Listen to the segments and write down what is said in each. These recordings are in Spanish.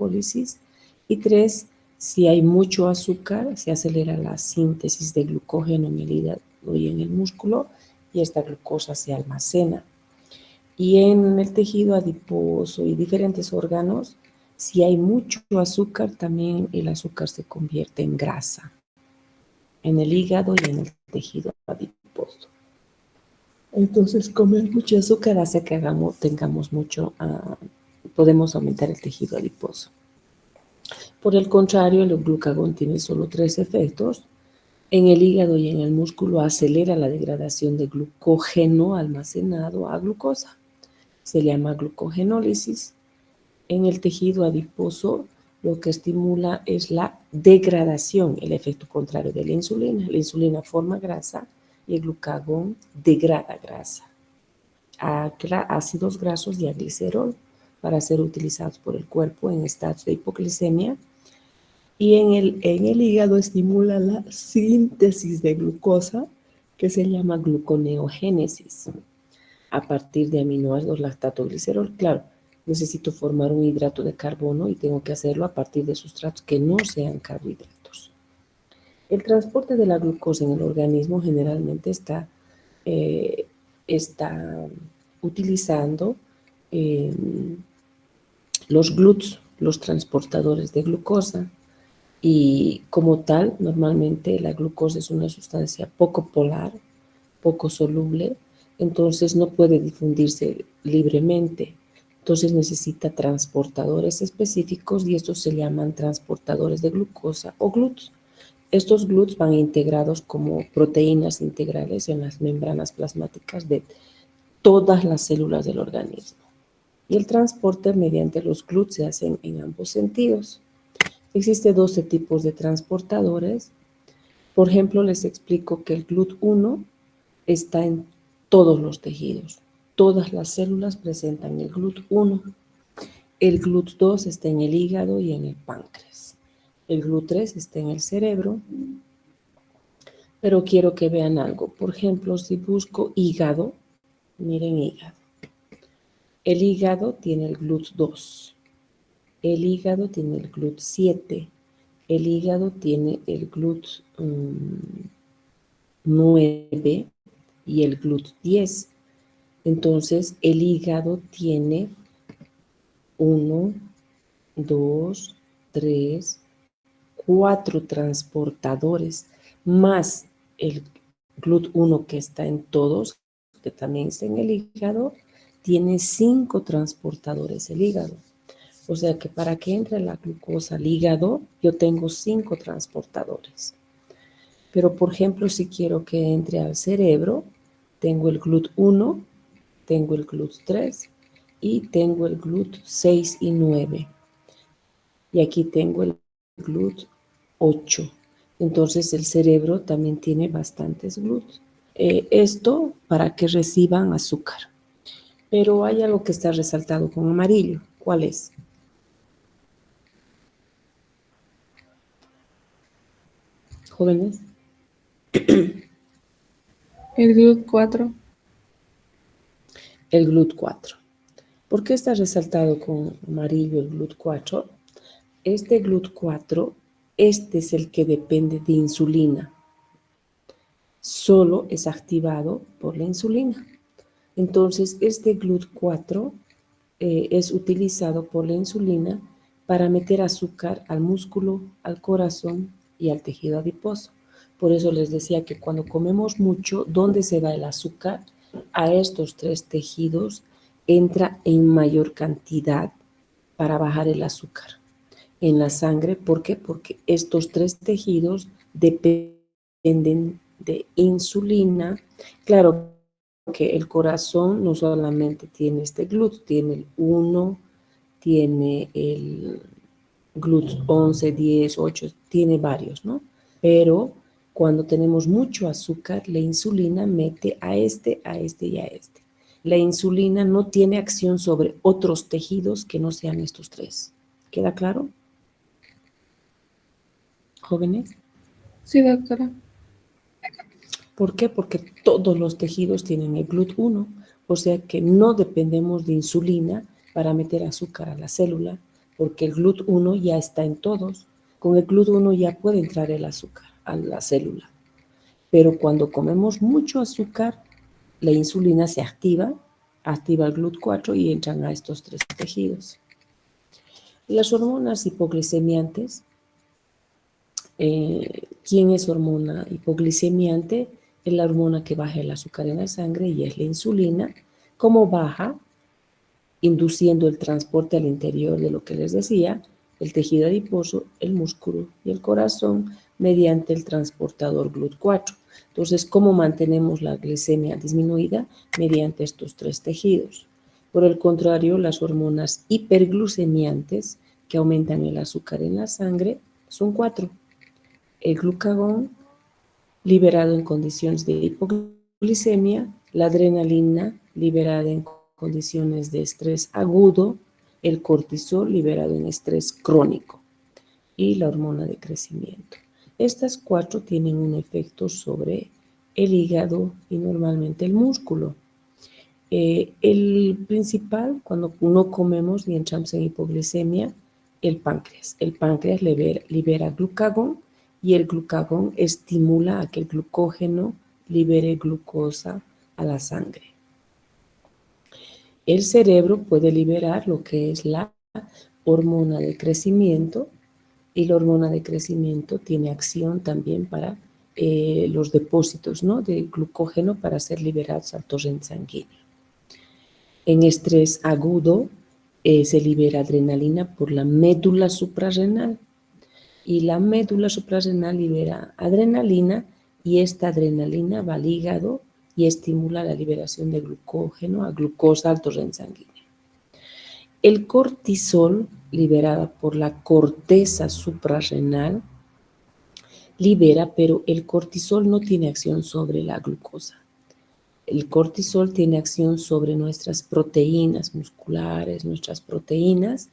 glucólisis. Y 3, si hay mucho azúcar, se acelera la síntesis de glucógeno en el hígado y en el músculo, y esta glucosa se almacena. Y en el tejido adiposo y diferentes órganos, si hay mucho azúcar, también el azúcar se convierte en grasa en el hígado y en el tejido adiposo. Entonces, comer mucho azúcar hace que tengamos mucho, podemos aumentar el tejido adiposo. Por el contrario, el glucagón tiene solo 3 efectos. En el hígado y en el músculo acelera la degradación de glucógeno almacenado a glucosa. Se llama glucogenólisis. En el tejido adiposo, lo que estimula es la degradación, el efecto contrario de la insulina. La insulina forma grasa y el glucagón degrada grasa a ácidos grasos y a glicerol para ser utilizados por el cuerpo en estados de hipoglicemia. Y en el hígado estimula la síntesis de glucosa, que se llama gluconeogénesis, a partir de aminoácidos lactato-glicerol. Claro, necesito formar un hidrato de carbono y tengo que hacerlo a partir de sustratos que no sean carbohidratos. El transporte de la glucosa en el organismo generalmente está utilizando los GLUTs, los transportadores de glucosa, y como tal, normalmente la glucosa es una sustancia poco polar, poco soluble, entonces no puede difundirse libremente. Entonces necesita transportadores específicos y estos se llaman transportadores de glucosa o GLUTs. Estos GLUTs van integrados como proteínas integrales en las membranas plasmáticas de todas las células del organismo. Y el transporte mediante los GLUTs se hace en ambos sentidos. Existen 12 tipos de transportadores. Por ejemplo, les explico que el GLUT1 está en todos los tejidos. Todas las células presentan el GLUT1. El GLUT2 está en el hígado y en el páncreas. El GLUT3 está en el cerebro. Pero quiero que vean algo. Por ejemplo, si busco hígado, miren hígado. El hígado tiene el GLUT2. El hígado tiene el GLUT7. El hígado tiene el GLUT9 y el GLUT10. Entonces, el hígado tiene 1, 2, 3, 4 transportadores, más el GLUT1 que está en todos, que también está en el hígado, tiene 5 transportadores el hígado. O sea que para que entre la glucosa al hígado, yo tengo 5 transportadores. Pero, por ejemplo, si quiero que entre al cerebro, tengo el GLUT1, tengo el GLUT3 y tengo el GLUT6 y 9. Y aquí tengo el GLUT8. Entonces, el cerebro también tiene bastantes GLUTs. Esto para que reciban azúcar. Pero hay algo que está resaltado con amarillo. ¿Cuál es? Jóvenes. El GLUT4. El GLUT4. ¿Por qué está resaltado con amarillo el GLUT4? Este GLUT4, este es el que depende de insulina. Solo es activado por la insulina. Entonces, este GLUT4 es utilizado por la insulina para meter azúcar al músculo, al corazón y al tejido adiposo. Por eso les decía que cuando comemos mucho, ¿dónde se va el azúcar? A estos 3 tejidos entra en mayor cantidad para bajar el azúcar en la sangre. ¿Por qué? Porque estos 3 tejidos dependen de insulina. Claro que el corazón no solamente tiene este GLUT, tiene el 1, tiene el GLUT 11, 10, 8, tiene varios, ¿no? Pero cuando tenemos mucho azúcar, la insulina mete a este y a este. La insulina no tiene acción sobre otros tejidos que no sean estos 3. ¿Queda claro? Jóvenes. Sí, doctora. ¿Por qué? Porque todos los tejidos tienen el GLUT1, o sea que no dependemos de insulina para meter azúcar a la célula, porque el GLUT1 ya está en todos. Con el GLUT1 ya puede entrar el azúcar a la célula. Pero cuando comemos mucho azúcar, la insulina se activa el GLUT4 y entran a estos 3 tejidos. Las hormonas hipoglicemiantes. ¿Quién es hormona hipoglicemiante? Es la hormona que baja el azúcar en la sangre y es la insulina. ¿Cómo baja? Induciendo el transporte al interior de lo que les decía, el tejido adiposo, el músculo y el corazón mediante el transportador GLUT4. Entonces, ¿cómo mantenemos la glicemia disminuida? Mediante estos 3 tejidos. Por el contrario, las hormonas hiperglucemiantes que aumentan el azúcar en la sangre son 4. El glucagón, liberado en condiciones de hipoglicemia, la adrenalina, liberada en condiciones de estrés agudo, el cortisol, liberado en estrés crónico, y la hormona de crecimiento. Estas 4 tienen un efecto sobre el hígado y normalmente el músculo. El principal, cuando no comemos y entramos en hipoglicemia, el páncreas. El páncreas libera glucagón y el glucagón estimula a que el glucógeno libere glucosa a la sangre. El cerebro puede liberar lo que es la hormona de crecimiento y la hormona de crecimiento tiene acción también para los depósitos, ¿no?, de glucógeno para ser liberados al torrente sanguíneo. En estrés agudo se libera adrenalina por la médula suprarrenal y la médula suprarrenal libera adrenalina y esta adrenalina va al hígado y estimula la liberación de glucógeno a glucosa al torrente sanguíneo. El cortisol, liberada por la corteza suprarrenal, libera, pero el cortisol no tiene acción sobre la glucosa. El cortisol tiene acción sobre nuestras proteínas musculares, nuestras proteínas,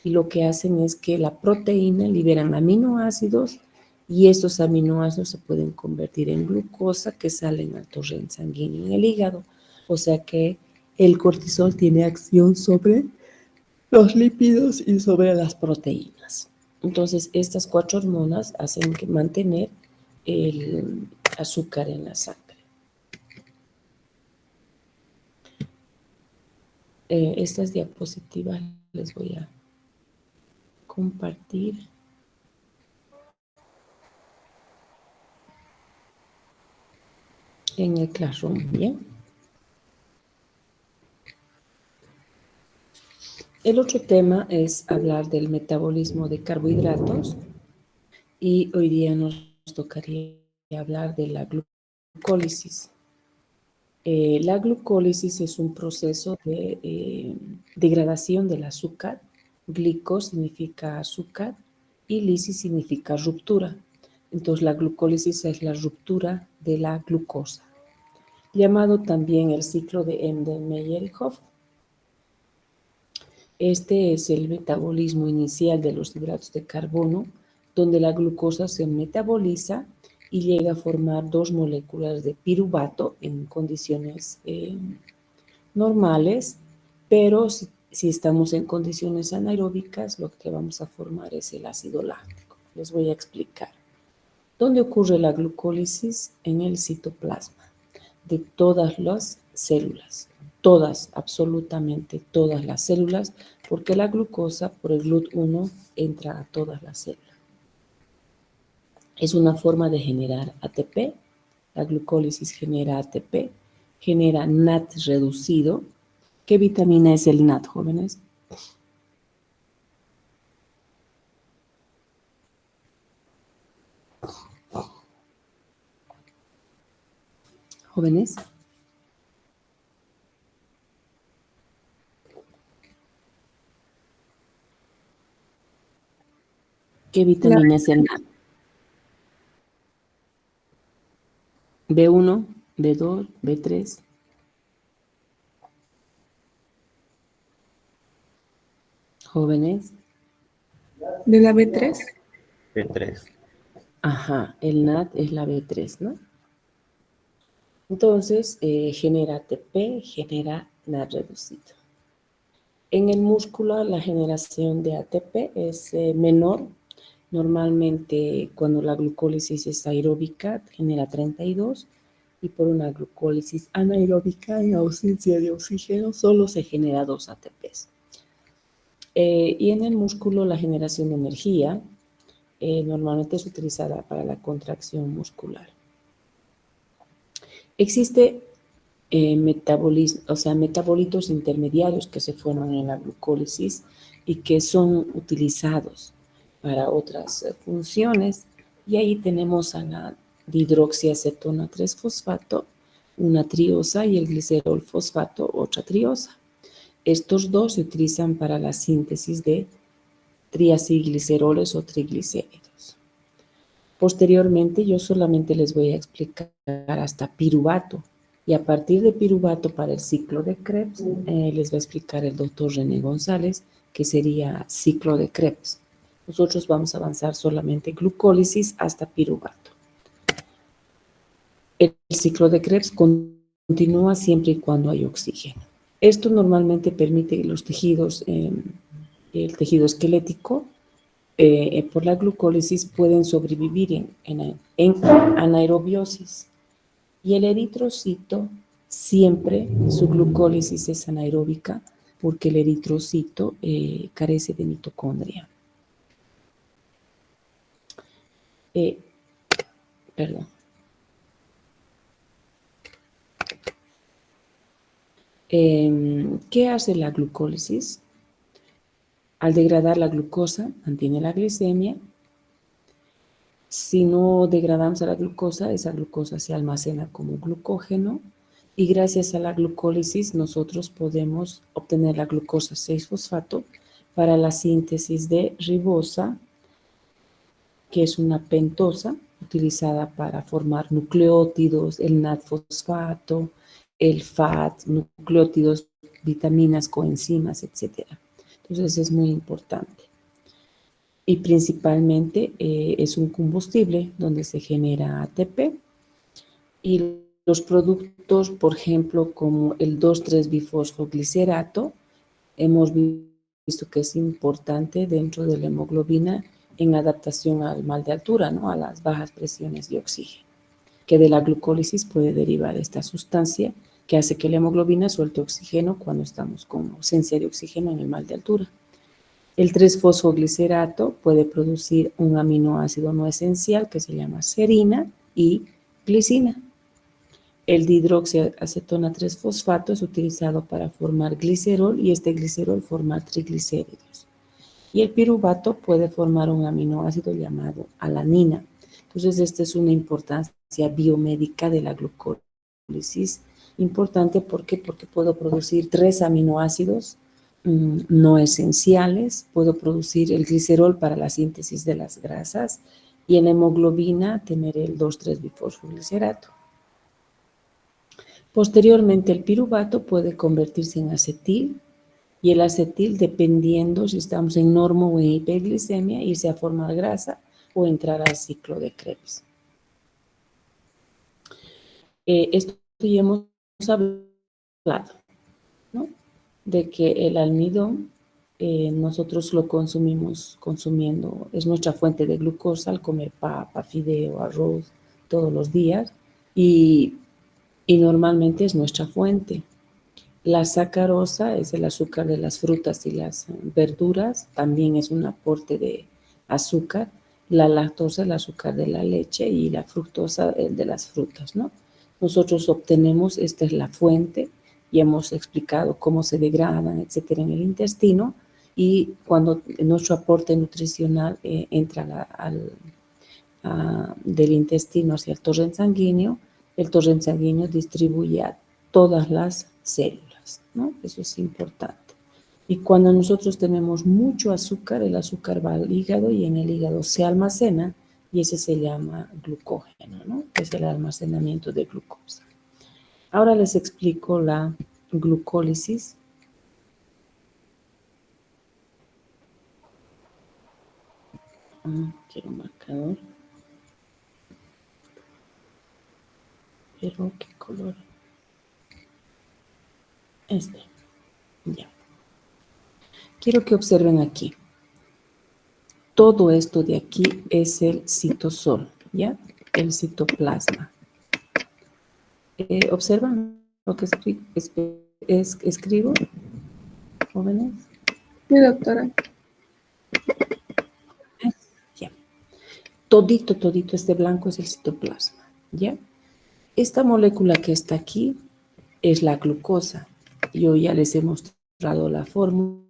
y lo que hacen es que la proteína liberan aminoácidos y estos aminoácidos se pueden convertir en glucosa que salen al torrente sanguíneo en el hígado. O sea que el cortisol tiene acción sobre los lípidos y sobre las proteínas. Entonces, estas 4 hormonas hacen que mantener el azúcar en la sangre. Estas diapositivas les voy a compartir. En el Classroom, ¿bien? El otro tema es hablar del metabolismo de carbohidratos y hoy día nos tocaría hablar de la glucólisis. La glucólisis es un proceso de degradación del azúcar. Glico significa azúcar y lisis significa ruptura. Entonces la glucólisis es la ruptura de la glucosa, llamado también el ciclo de Embden-Meyerhof. Este es el metabolismo inicial de los hidratos de carbono, donde la glucosa se metaboliza y llega a formar 2 moléculas de piruvato en condiciones normales, pero si estamos en condiciones anaeróbicas, lo que vamos a formar es el ácido láctico. Les voy a explicar. ¿Dónde ocurre la glucólisis? En el citoplasma de todas las células. Todas, absolutamente todas las células, porque la glucosa por el GLUT1 entra a todas las células. Es una forma de generar ATP. La glucólisis genera ATP, genera NAT reducido. ¿Qué vitamina es el NAT, jóvenes? Jóvenes. ¿Qué vitamina es el NAT? B1, B2, B3. Jóvenes. ¿De la B3? B3. Ajá, el NAT es la B3, ¿no? Entonces, genera ATP, genera NAT reducido. En el músculo la generación de ATP es menor. Normalmente cuando la glucólisis es aeróbica genera 32 y por una glucólisis anaeróbica en ausencia de oxígeno solo se genera 2 ATPs. Y en el músculo la generación de energía normalmente es utilizada para la contracción muscular. Existe metabolitos intermediarios que se forman en la glucólisis y que son utilizados para otras funciones. Y ahí tenemos a la dihidroxiacetona 3-fosfato, una triosa, y el glicerol fosfato, otra triosa. Estos dos se utilizan para la síntesis de triacilgliceroles o triglicéridos. Posteriormente, yo solamente les voy a explicar hasta piruvato. Y a partir de piruvato para el ciclo de Krebs, les va a explicar el doctor René González, que sería ciclo de Krebs. Nosotros vamos a avanzar solamente glucólisis hasta piruvato. El ciclo de Krebs continúa siempre y cuando hay oxígeno. Esto normalmente permite que los tejidos, el tejido esquelético, por la glucólisis pueden sobrevivir en anaerobiosis. Y el eritrocito siempre, su glucólisis es anaeróbica porque el eritrocito carece de mitocondria. Perdón. ¿Qué hace la glucólisis? Al degradar la glucosa, mantiene la glicemia. Si no degradamos a la glucosa, esa glucosa se almacena como glucógeno y gracias a la glucólisis nosotros podemos obtener la glucosa 6-fosfato para la síntesis de ribosa, que es una pentosa utilizada para formar nucleótidos, el NAD-fosfato, el FAT, nucleótidos, vitaminas, coenzimas, etc. Entonces es muy importante. Y principalmente es un combustible donde se genera ATP y los productos, por ejemplo, como el 2,3-bifosfoglicerato, hemos visto que es importante dentro de la hemoglobina en adaptación al mal de altura, ¿no? A las bajas presiones de oxígeno, que de la glucólisis puede derivar esta sustancia que hace que la hemoglobina suelte oxígeno cuando estamos con ausencia de oxígeno en el mal de altura. El 3-fosfoglicerato puede producir un aminoácido no esencial que se llama serina y glicina. El dihidroxiacetona 3-fosfato es utilizado para formar glicerol y este glicerol forma triglicéridos. Y el piruvato puede formar un aminoácido llamado alanina. Entonces, esta es una importancia biomédica de la glucólisis. Importante, ¿por qué? Porque puedo producir 3 aminoácidos no esenciales, puedo producir el glicerol para la síntesis de las grasas y en la hemoglobina tener el 2,3-bifosfoglicerato. Posteriormente el piruvato puede convertirse en acetil y el acetil, dependiendo si estamos en normo o en hiperglicemia, irse a formar grasa o entrar al ciclo de Krebs. Esto ya hemos hablado, ¿no? De que el almidón nosotros lo consumiendo, es nuestra fuente de glucosa al comer papa, fideo, arroz todos los días y normalmente es nuestra fuente. La sacarosa es el azúcar de las frutas y las verduras, también es un aporte de azúcar. La lactosa, el azúcar de la leche y la fructosa, el de las frutas, ¿no? Nosotros obtenemos, esta es la fuente, y hemos explicado cómo se degradan, etcétera, en el intestino, y cuando nuestro aporte nutricional entra del intestino hacia el torrente sanguíneo distribuye a todas las células, ¿no? Eso es importante. Y cuando nosotros tenemos mucho azúcar, el azúcar va al hígado y en el hígado se almacena y ese se llama glucógeno, ¿no? Es el almacenamiento de glucosa. Ahora les explico la glucólisis. Quiero un marcador. Pero, ¿qué color? Este. Ya. Quiero que observen aquí. Todo esto de aquí es el citosol, ¿ya? El citoplasma. ¿Observan lo que escribo, jóvenes? Sí, doctora. Ya. Todito este blanco es el citoplasma, ¿ya? Esta molécula que está aquí es la glucosa. Yo ya les he mostrado la fórmula.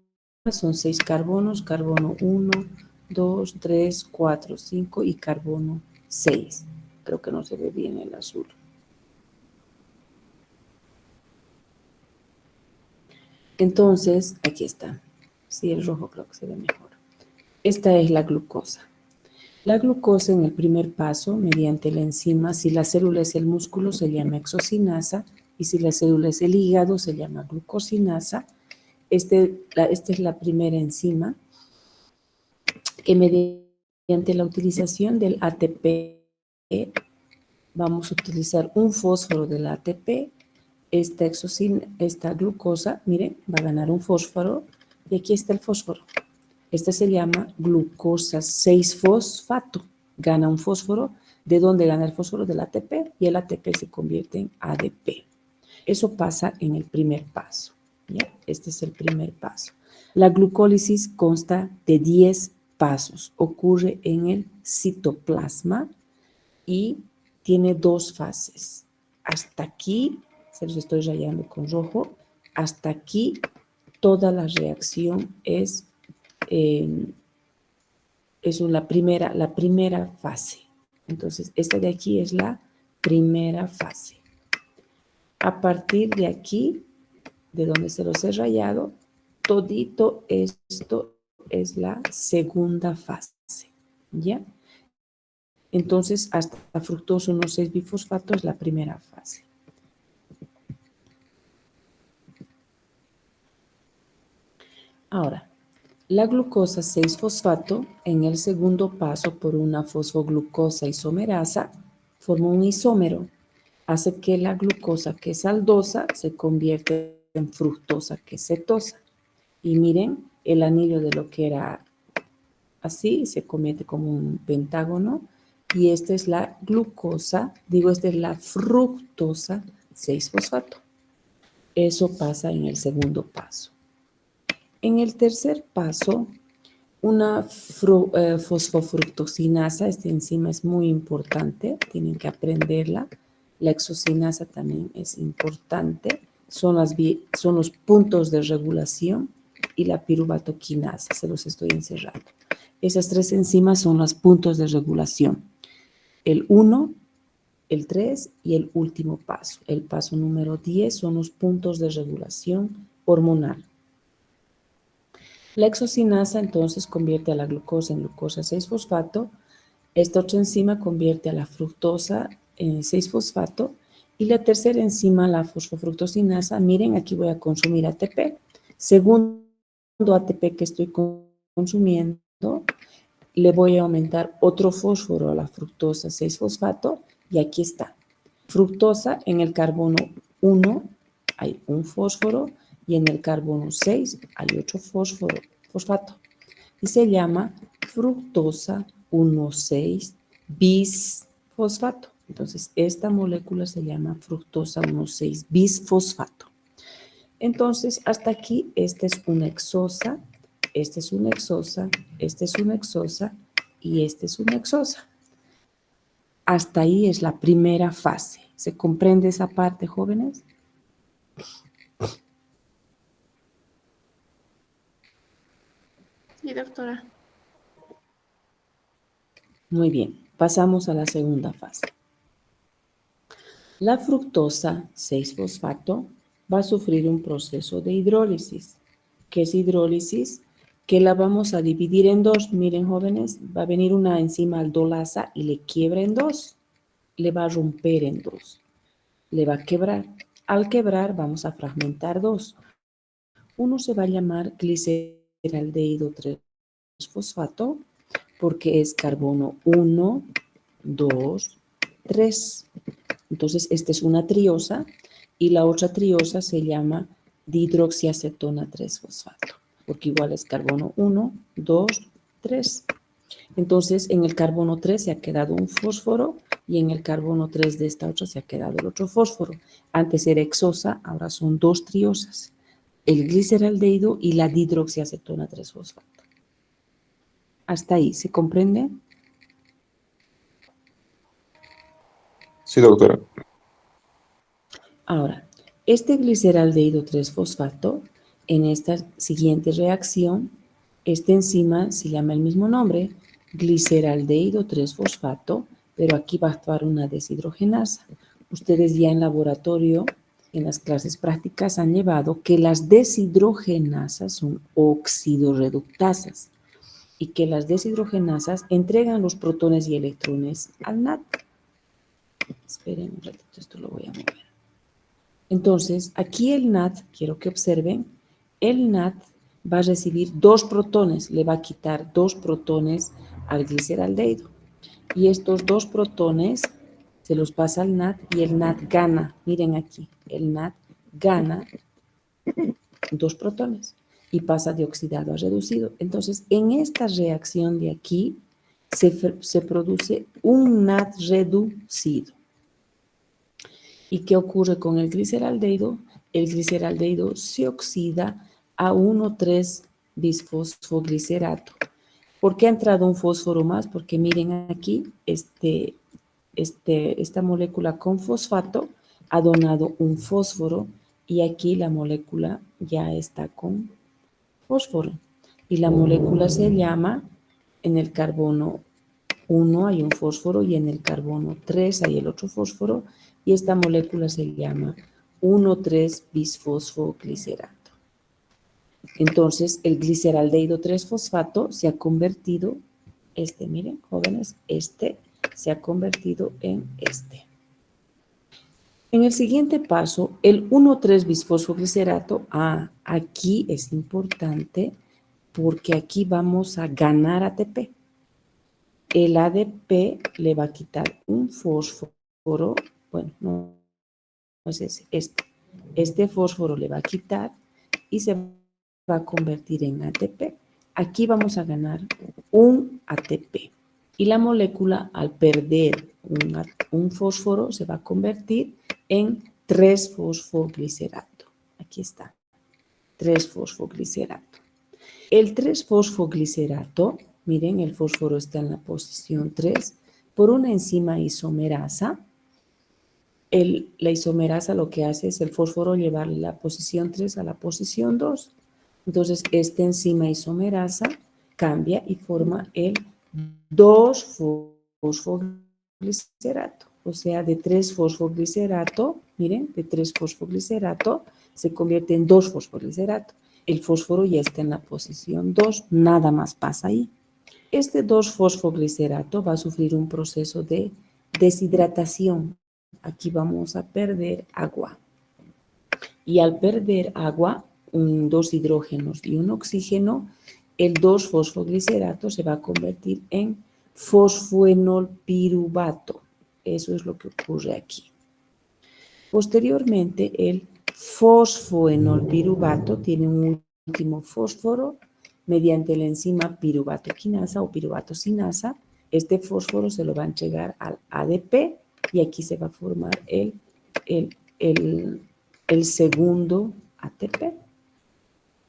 Son 6 carbonos, carbono 1, 2, 3, 4, 5 y carbono 6. Creo que no se ve bien el azul. Entonces, aquí está. Sí, el rojo creo que se ve mejor. Esta es la glucosa. La glucosa en el primer paso, mediante la enzima, si la célula es el músculo, se llama exocinasa, y si la célula es el hígado, se llama glucosinasa. Esta es la primera enzima que mediante la utilización del ATP, vamos a utilizar un fósforo del ATP, esta glucosa, miren, va a ganar un fósforo, y aquí está el fósforo. Este se llama glucosa 6-fosfato. Gana un fósforo. ¿De dónde gana el fósforo? Del ATP, y el ATP se convierte en ADP. Eso pasa en el primer paso, ¿ya? Este es el primer paso. La glucólisis consta de 10 pasos. Ocurre en el citoplasma y tiene 2 fases. Hasta aquí, se los estoy rayando con rojo, hasta aquí toda la reacción es la primera fase. Entonces, esta de aquí es la primera fase. A partir de aquí, de donde se los he rayado, todito esto es la segunda fase, ¿ya? Entonces, hasta fructoso 1,6-bifosfato es la primera fase. Ahora, la glucosa 6-fosfato, en el segundo paso por una fosfoglucosa isomerasa, forma un isómero. Hace que la glucosa, que es aldosa, se convierta en fructosa, que es cetosa. Y miren, el anillo de lo que era así se convierte como un pentágono. Y esta es la glucosa, esta es la fructosa 6-fosfato. Eso pasa en el segundo paso. En el tercer paso, una fosfofructosinasa, esta enzima es muy importante, tienen que aprenderla. La exocinasa también es importante, son los puntos de regulación, y la piruvatoquinasa, se los estoy encerrando. Esas 3 enzimas son los puntos de regulación. El 1, el 3 y el último paso. El paso número 10 son los puntos de regulación hormonal. La exocinasa entonces convierte a la glucosa en glucosa 6-fosfato. Esta otra enzima convierte a la fructosa en 6-fosfato. Y la tercera enzima, la fosfofructosinasa, miren, aquí voy a consumir ATP. Segundo ATP que estoy consumiendo, le voy a aumentar otro fósforo a la fructosa 6-fosfato, y aquí está. Fructosa, en el carbono 1 hay un fósforo, y en el carbono 6 hay otro fosfato, y se llama fructosa 1,6-bisfosfato. Entonces, esta molécula se llama fructosa 1,6-bisfosfato. Entonces, hasta aquí, esta es una hexosa, esta es una hexosa, esta es una hexosa, y esta es una hexosa. Hasta ahí es la primera fase. ¿Se comprende esa parte, jóvenes? Sí, doctora. Muy bien, pasamos a la segunda fase. La fructosa 6-fosfato va a sufrir un proceso de hidrólisis. ¿Qué es hidrólisis? Que la vamos a dividir en 2. Miren, jóvenes, va a venir una enzima aldolasa y le quiebra en 2. Le va a romper en 2. Le va a quebrar. Al quebrar vamos a fragmentar 2. Uno se va a llamar gliceraldehído 3-fosfato porque es carbono 1, 2, 3. Entonces, esta es una triosa, y la otra triosa se llama dihidroxiacetona 3-fosfato. porque igual es carbono 1, 2, 3. Entonces, en el carbono 3 se ha quedado un fósforo y en el carbono 3 de esta otra se ha quedado el otro fósforo. Antes era hexosa, ahora son dos triosas. El gliceraldehído y la dihidroxiacetona 3-fosfato. ¿Hasta ahí se comprende? Sí, doctora. Ahora, este gliceraldehído 3-fosfato, en esta siguiente reacción, esta enzima se llama el mismo nombre, gliceraldehído 3-fosfato, pero aquí va a actuar una deshidrogenasa. Ustedes ya en laboratorio, en las clases prácticas, han llevado que las deshidrogenasas son oxidorreductasas y que las deshidrogenasas entregan los protones y electrones al NAT. Esperen un ratito, esto lo voy a mover. Entonces, aquí el NAT, quiero que observen, el NAT va a recibir dos protones, le va a quitar dos protones al gliceraldehído. Y estos dos protones se los pasa al NAT y el NAT gana, miren aquí, el NAT gana dos protones y pasa de oxidado a reducido. Entonces, en esta reacción de aquí se produce un NAT reducido. ¿Y qué ocurre con el gliceraldehído? El gliceraldehído se oxida a 1,3-bisfosfoglicerato. ¿Por qué ha entrado un fósforo más? Porque miren aquí, esta molécula con fosfato ha donado un fósforo y aquí la molécula ya está con fósforo. Y la molécula se llama, en el carbono 1 hay un fósforo y en el carbono 3 hay el otro fósforo y esta molécula se llama 1,3-bisfosfoglicerato. Entonces el gliceraldehído 3-fosfato se ha convertido, miren jóvenes, se ha convertido en este. En el siguiente paso, el 1,3-bisfosfoglicerato, aquí es importante porque aquí vamos a ganar ATP. El ADP le va a quitar un fósforo, bueno, no es ese, este fósforo le va a quitar y se va a convertir en ATP. Aquí vamos a ganar un ATP y la molécula al perder un fósforo se va a convertir en 3-fosfoglicerato. Aquí está, 3-fosfoglicerato. El 3-fosfoglicerato, miren, el fósforo está en la posición 3, por una enzima isomerasa. La isomerasa lo que hace es el fósforo llevar la posición 3 a la posición 2. Entonces, esta enzima isomerasa cambia y forma el 2-fosfoglicerato. O sea, de 3-fosfoglicerato, miren, de 3-fosfoglicerato se convierte en 2-fosfoglicerato. El fósforo ya está en la posición 2, nada más pasa ahí. Este 2-fosfoglicerato va a sufrir un proceso de deshidratación. Aquí vamos a perder agua. Y al perder agua, dos hidrógenos y un oxígeno, el 2-fosfoglicerato se va a convertir en fosfoenolpiruvato. Eso es lo que ocurre aquí. Posteriormente, el fosfoenolpiruvato tiene un último fósforo mediante la enzima piruvatoquinasa o piruvatocinasa. Este fósforo se lo va a entregar al ADP y aquí se va a formar el segundo ATP.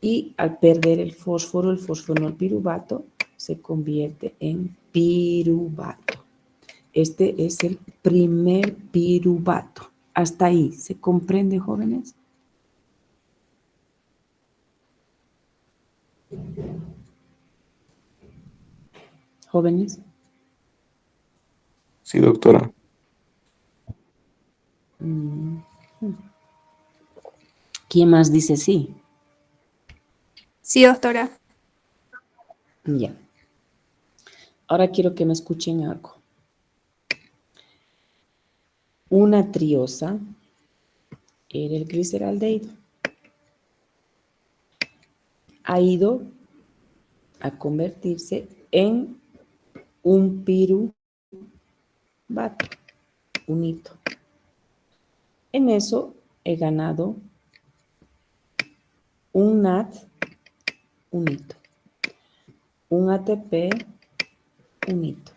Y al perder el fosfoenolpiruvato se convierte en piruvato. Este es el primer piruvato. Hasta ahí, ¿se comprende, jóvenes? ¿Jóvenes? Sí, doctora. ¿Quién más dice sí? Sí, doctora. Ya. Ahora quiero que me escuchen algo. Una triosa era el gliceraldehído. Ha ido a convertirse en un piruvato, un hito. En eso he ganado un NAT, un hito. Un ATP, un hito.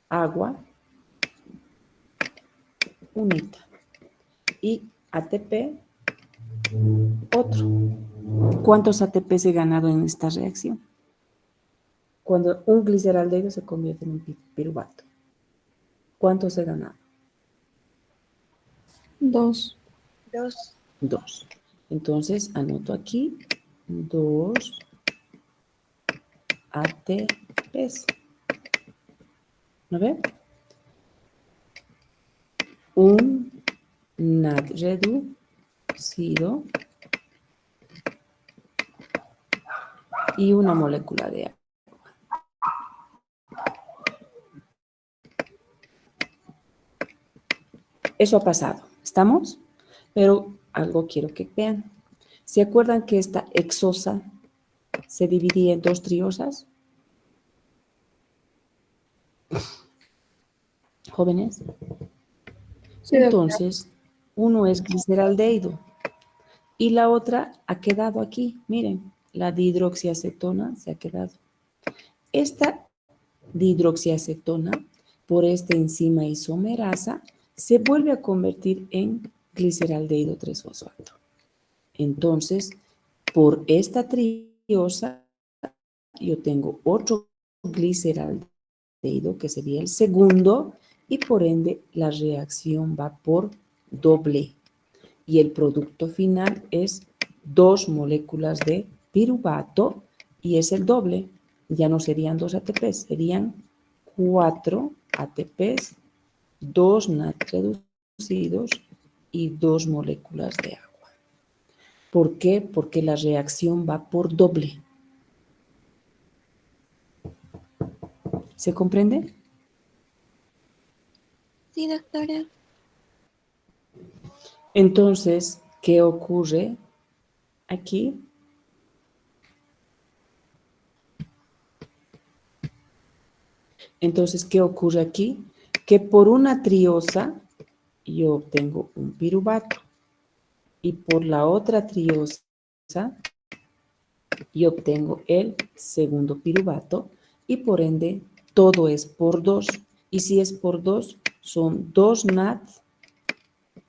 Agua, un hito. Y ATP, otro. ¿Cuántos ATPs he ganado en esta reacción? Cuando un gliceraldehído se convierte en un piruvato. ¿Cuántos he ganado? 2. 2. Entonces, anoto aquí 2 ATPs. ¿No ve? Un NAD reducido y una molécula de agua. Eso ha pasado. ¿Estamos? Pero algo quiero que vean. ¿Se acuerdan que esta hexosa se dividía en 2 triosas? ¿Jóvenes? Sí, doctora. Entonces, uno es gliceraldehído y la otra ha quedado aquí. Miren, la dihidroxiacetona se ha quedado. Esta dihidroxiacetona, por esta enzima isomerasa, se vuelve a convertir en gliceraldehído 3-fosfato. Entonces, por esta triosa, yo tengo otro gliceraldehído, que sería el segundo, y por ende la reacción va por doble. Y el producto final es 2 moléculas de piruvato, y es el doble. Ya no serían 2 ATPs, serían 4 ATPs, 2 NAD reducidos y 2 moléculas de agua. ¿Por qué? Porque la reacción va por doble. ¿Se comprende? Sí, doctora. Entonces, ¿qué ocurre aquí? Entonces, ¿qué ocurre aquí? Que por una triosa yo obtengo un piruvato y por la otra triosa yo obtengo el segundo piruvato y por ende todo es por 2. Y si es por 2, son 2 NAD,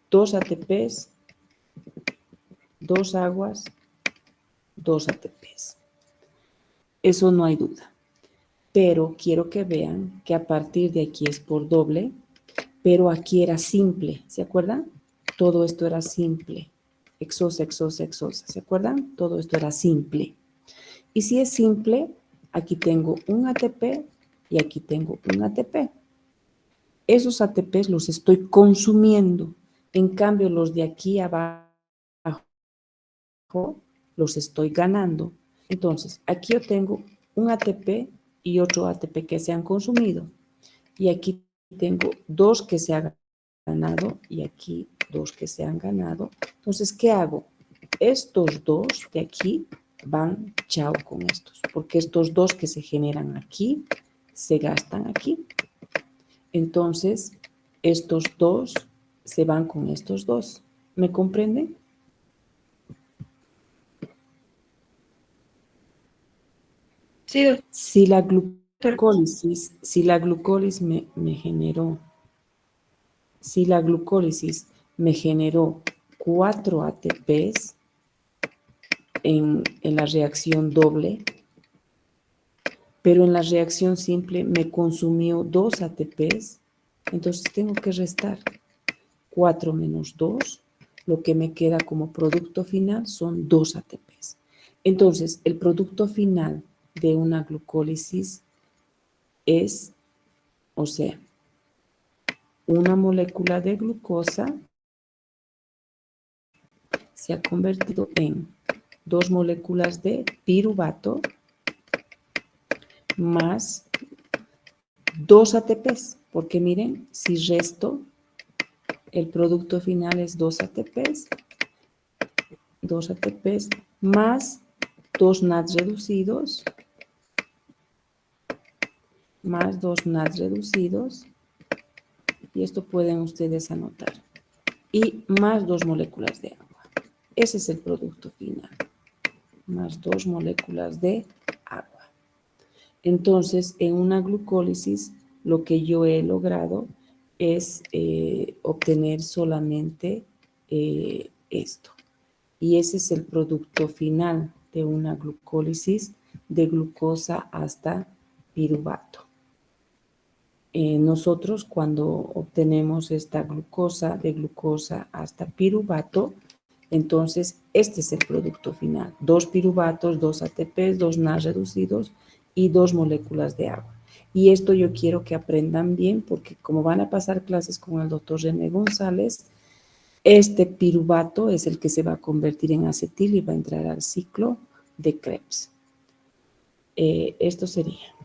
2 ATPs, 2 aguas, 2 ATPs. Eso no hay duda. Pero quiero que vean que a partir de aquí es por doble, pero aquí era simple, ¿se acuerdan? Todo esto era simple. Exosa, exosa, exosa, ¿se acuerdan? Todo esto era simple. Y si es simple, aquí tengo un ATP y aquí tengo un ATP. Esos ATPs los estoy consumiendo. En cambio, los de aquí abajo los estoy ganando. Entonces, aquí yo tengo un ATP y otro ATP que se han consumido. Y aquí tengo 2 que se han ganado y aquí 2 que se han ganado. Entonces, ¿qué hago? Estos 2 de aquí van chao con estos, porque estos 2 que se generan aquí se gastan aquí. Entonces, estos 2 se van con estos 2. ¿Me comprenden? Sí, doctora. Si la glucólisis me generó, si la glucólisis me generó 4 ATPs en la reacción doble, pero en la reacción simple me consumió 2 ATPs, entonces tengo que restar 4 menos 2, lo que me queda como producto final son 2 ATPs. Entonces, el producto final de una glucólisis es, o sea, una molécula de glucosa se ha convertido en 2 moléculas de piruvato más 2 ATPs, porque miren, si resto, el producto final es 2 ATPs más 2 NAD reducidos, más 2 NAD reducidos, y esto pueden ustedes anotar, y más 2 moléculas de agua. Ese es el producto final. más 2 moléculas de agua. Entonces, en una glucólisis, lo que yo he logrado es obtener solamente esto. Y ese es el producto final de una glucólisis de glucosa hasta piruvato. Nosotros cuando obtenemos esta glucosa, de glucosa hasta piruvato, entonces este es el producto final. 2 piruvatos, 2 ATPs, 2 NAS reducidos y 2 moléculas de agua. Y esto yo quiero que aprendan bien porque como van a pasar clases con el doctor René González, este piruvato es el que se va a convertir en acetil y va a entrar al ciclo de Krebs. Esto sería.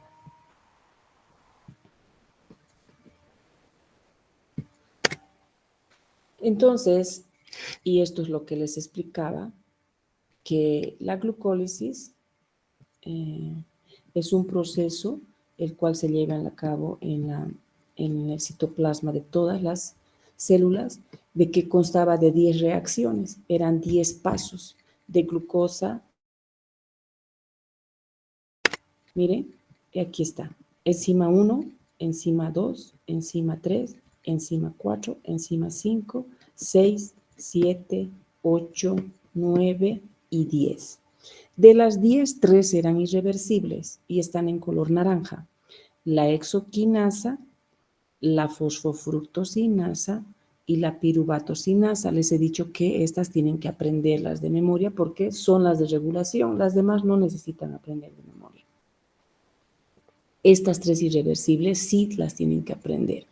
Entonces, y esto es lo que les explicaba, que la glucólisis es un proceso el cual se lleva a cabo en el citoplasma de todas las células, de que constaba de 10 reacciones, eran 10 pasos de glucosa. Miren, aquí está, enzima 1, enzima 2, enzima 3, enzima 4, enzima 5, 6, 7, 8, 9 y 10. De las 10, 3 eran irreversibles y están en color naranja. La exoquinasa, la fosfofructosinasa y la piruvatosinasa. Les he dicho que estas tienen que aprenderlas de memoria porque son las de regulación. Las demás no necesitan aprender de memoria. Estas 3 irreversibles sí las tienen que aprender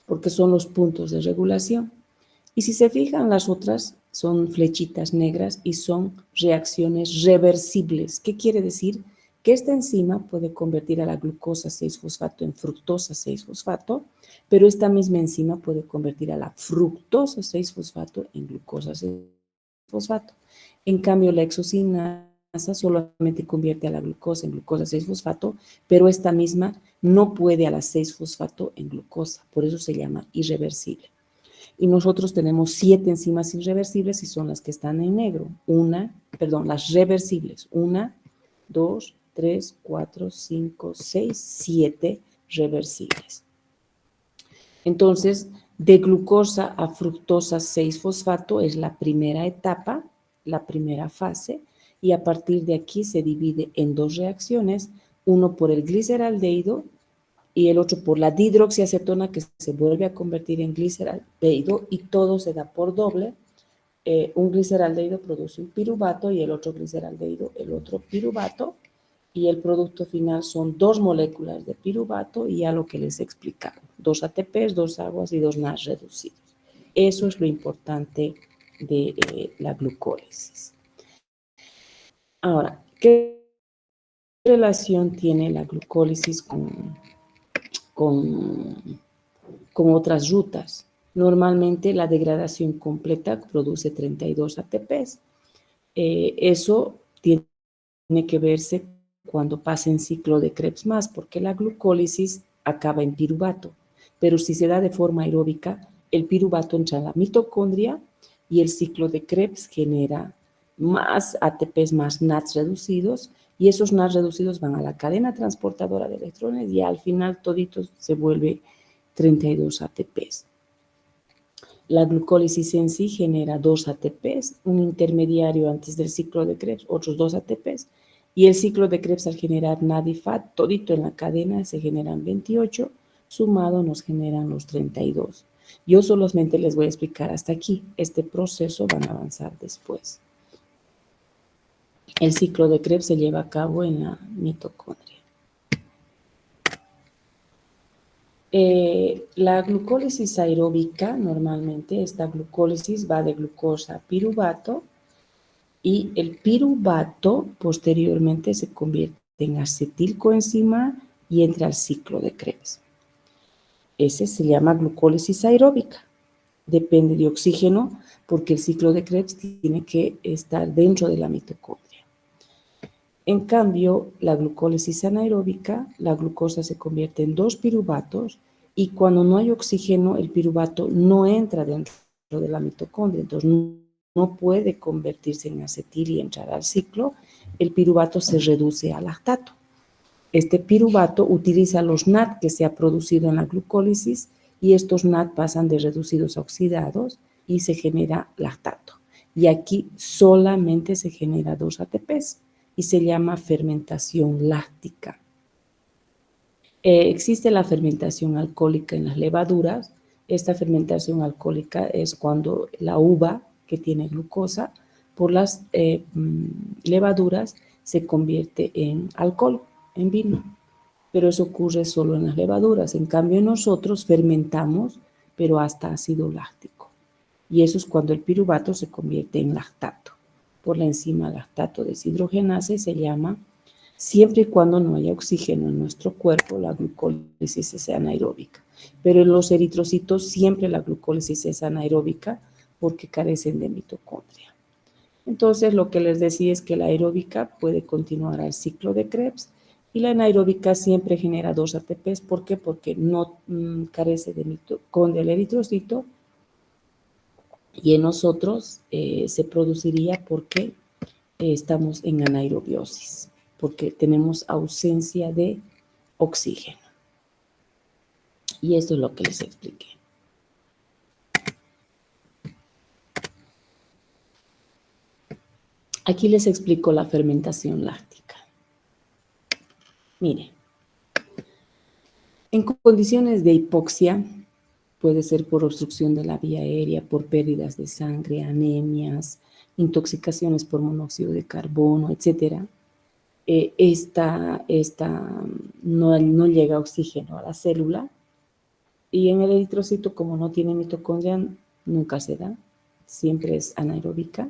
porque son los puntos de regulación. Y si se fijan, las otras son flechitas negras y son reacciones reversibles. ¿Qué quiere decir? Que esta enzima puede convertir a la glucosa 6-fosfato en fructosa 6-fosfato, pero esta misma enzima puede convertir a la fructosa 6-fosfato en glucosa 6-fosfato. En cambio, la exocinasa solamente convierte a la glucosa en glucosa 6-fosfato, pero esta misma no puede a la 6-fosfato en glucosa, por eso se llama irreversible. Y nosotros tenemos 7 enzimas irreversibles y son las que están en negro. Las reversibles. 1, 2, 3, 4, 5, 6, 7 reversibles. Entonces, de glucosa a fructosa 6-fosfato es la primera etapa, la primera fase, y a partir de aquí se divide en 2 reacciones, uno por el gliceraldehído y el otro por la dihidroxiacetona que se vuelve a convertir en gliceraldehído y todo se da por doble. Un gliceraldehído produce un piruvato y el otro gliceraldehído el otro piruvato y el producto final son 2 moléculas de piruvato y ya lo que les he explicado, 2 ATPs, 2 aguas y 2 NAS reducidos. Eso es lo importante de la glucólisis. Ahora, ¿qué relación tiene la glucólisis con otras rutas? Normalmente la degradación completa produce 32 ATPs. Eso tiene que verse cuando pasa en ciclo de Krebs más, porque la glucólisis acaba en piruvato, pero si se da de forma aeróbica, el piruvato entra en la mitocondria y el ciclo de Krebs genera más ATPs más NADs reducidos y esos NADs reducidos van a la cadena transportadora de electrones y al final todito se vuelve 32 ATPs. La glucólisis en sí genera 2 ATPs, un intermediario antes del ciclo de Krebs, otros 2 ATPs, y el ciclo de Krebs al generar NAD y FAT, todito en la cadena se generan 28, sumado nos generan los 32. Yo solamente les voy a explicar hasta aquí, este proceso van a avanzar después. El ciclo de Krebs se lleva a cabo en la mitocondria. La glucólisis aeróbica, normalmente esta glucólisis va de glucosa a piruvato y el piruvato posteriormente se convierte en acetilcoenzima y entra al ciclo de Krebs. Ese se llama glucólisis aeróbica. Depende de oxígeno porque el ciclo de Krebs tiene que estar dentro de la mitocondria. En cambio, la glucólisis anaeróbica, la glucosa se convierte en 2 piruvatos y cuando no hay oxígeno, el piruvato no entra dentro de la mitocondria, entonces no puede convertirse en acetil y entrar al ciclo, el piruvato se reduce a lactato. Este piruvato utiliza los NAD que se ha producido en la glucólisis y estos NAD pasan de reducidos a oxidados y se genera lactato. Y aquí solamente se genera 2 ATPs y se llama fermentación láctica. Existe la fermentación alcohólica en las levaduras. Esta fermentación alcohólica es cuando la uva que tiene glucosa por las levaduras se convierte en alcohol, en vino. Pero eso ocurre solo en las levaduras. En cambio, nosotros fermentamos, pero hasta ácido láctico. Y eso es cuando el piruvato se convierte en lactato. Por la enzima lactato deshidrogenasa y se llama, siempre y cuando no haya oxígeno en nuestro cuerpo, la glucólisis es anaeróbica. Pero en los eritrocitos siempre la glucólisis es anaeróbica porque carecen de mitocondria. Entonces, lo que les decía es que la aeróbica puede continuar al ciclo de Krebs y la anaeróbica siempre genera 2 ATPs. ¿Por qué? Porque no carece de mitocondria el eritrocito y en nosotros se produciría porque estamos en anaerobiosis, porque tenemos ausencia de oxígeno. Y esto es lo que les expliqué. Aquí les explico la fermentación láctica. Mire, en condiciones de hipoxia, puede ser por obstrucción de la vía aérea, por pérdidas de sangre, anemias, intoxicaciones por monóxido de carbono, etc. No llega oxígeno a la célula y en el eritrocito, como no tiene mitocondria, nunca se da, siempre es anaeróbica.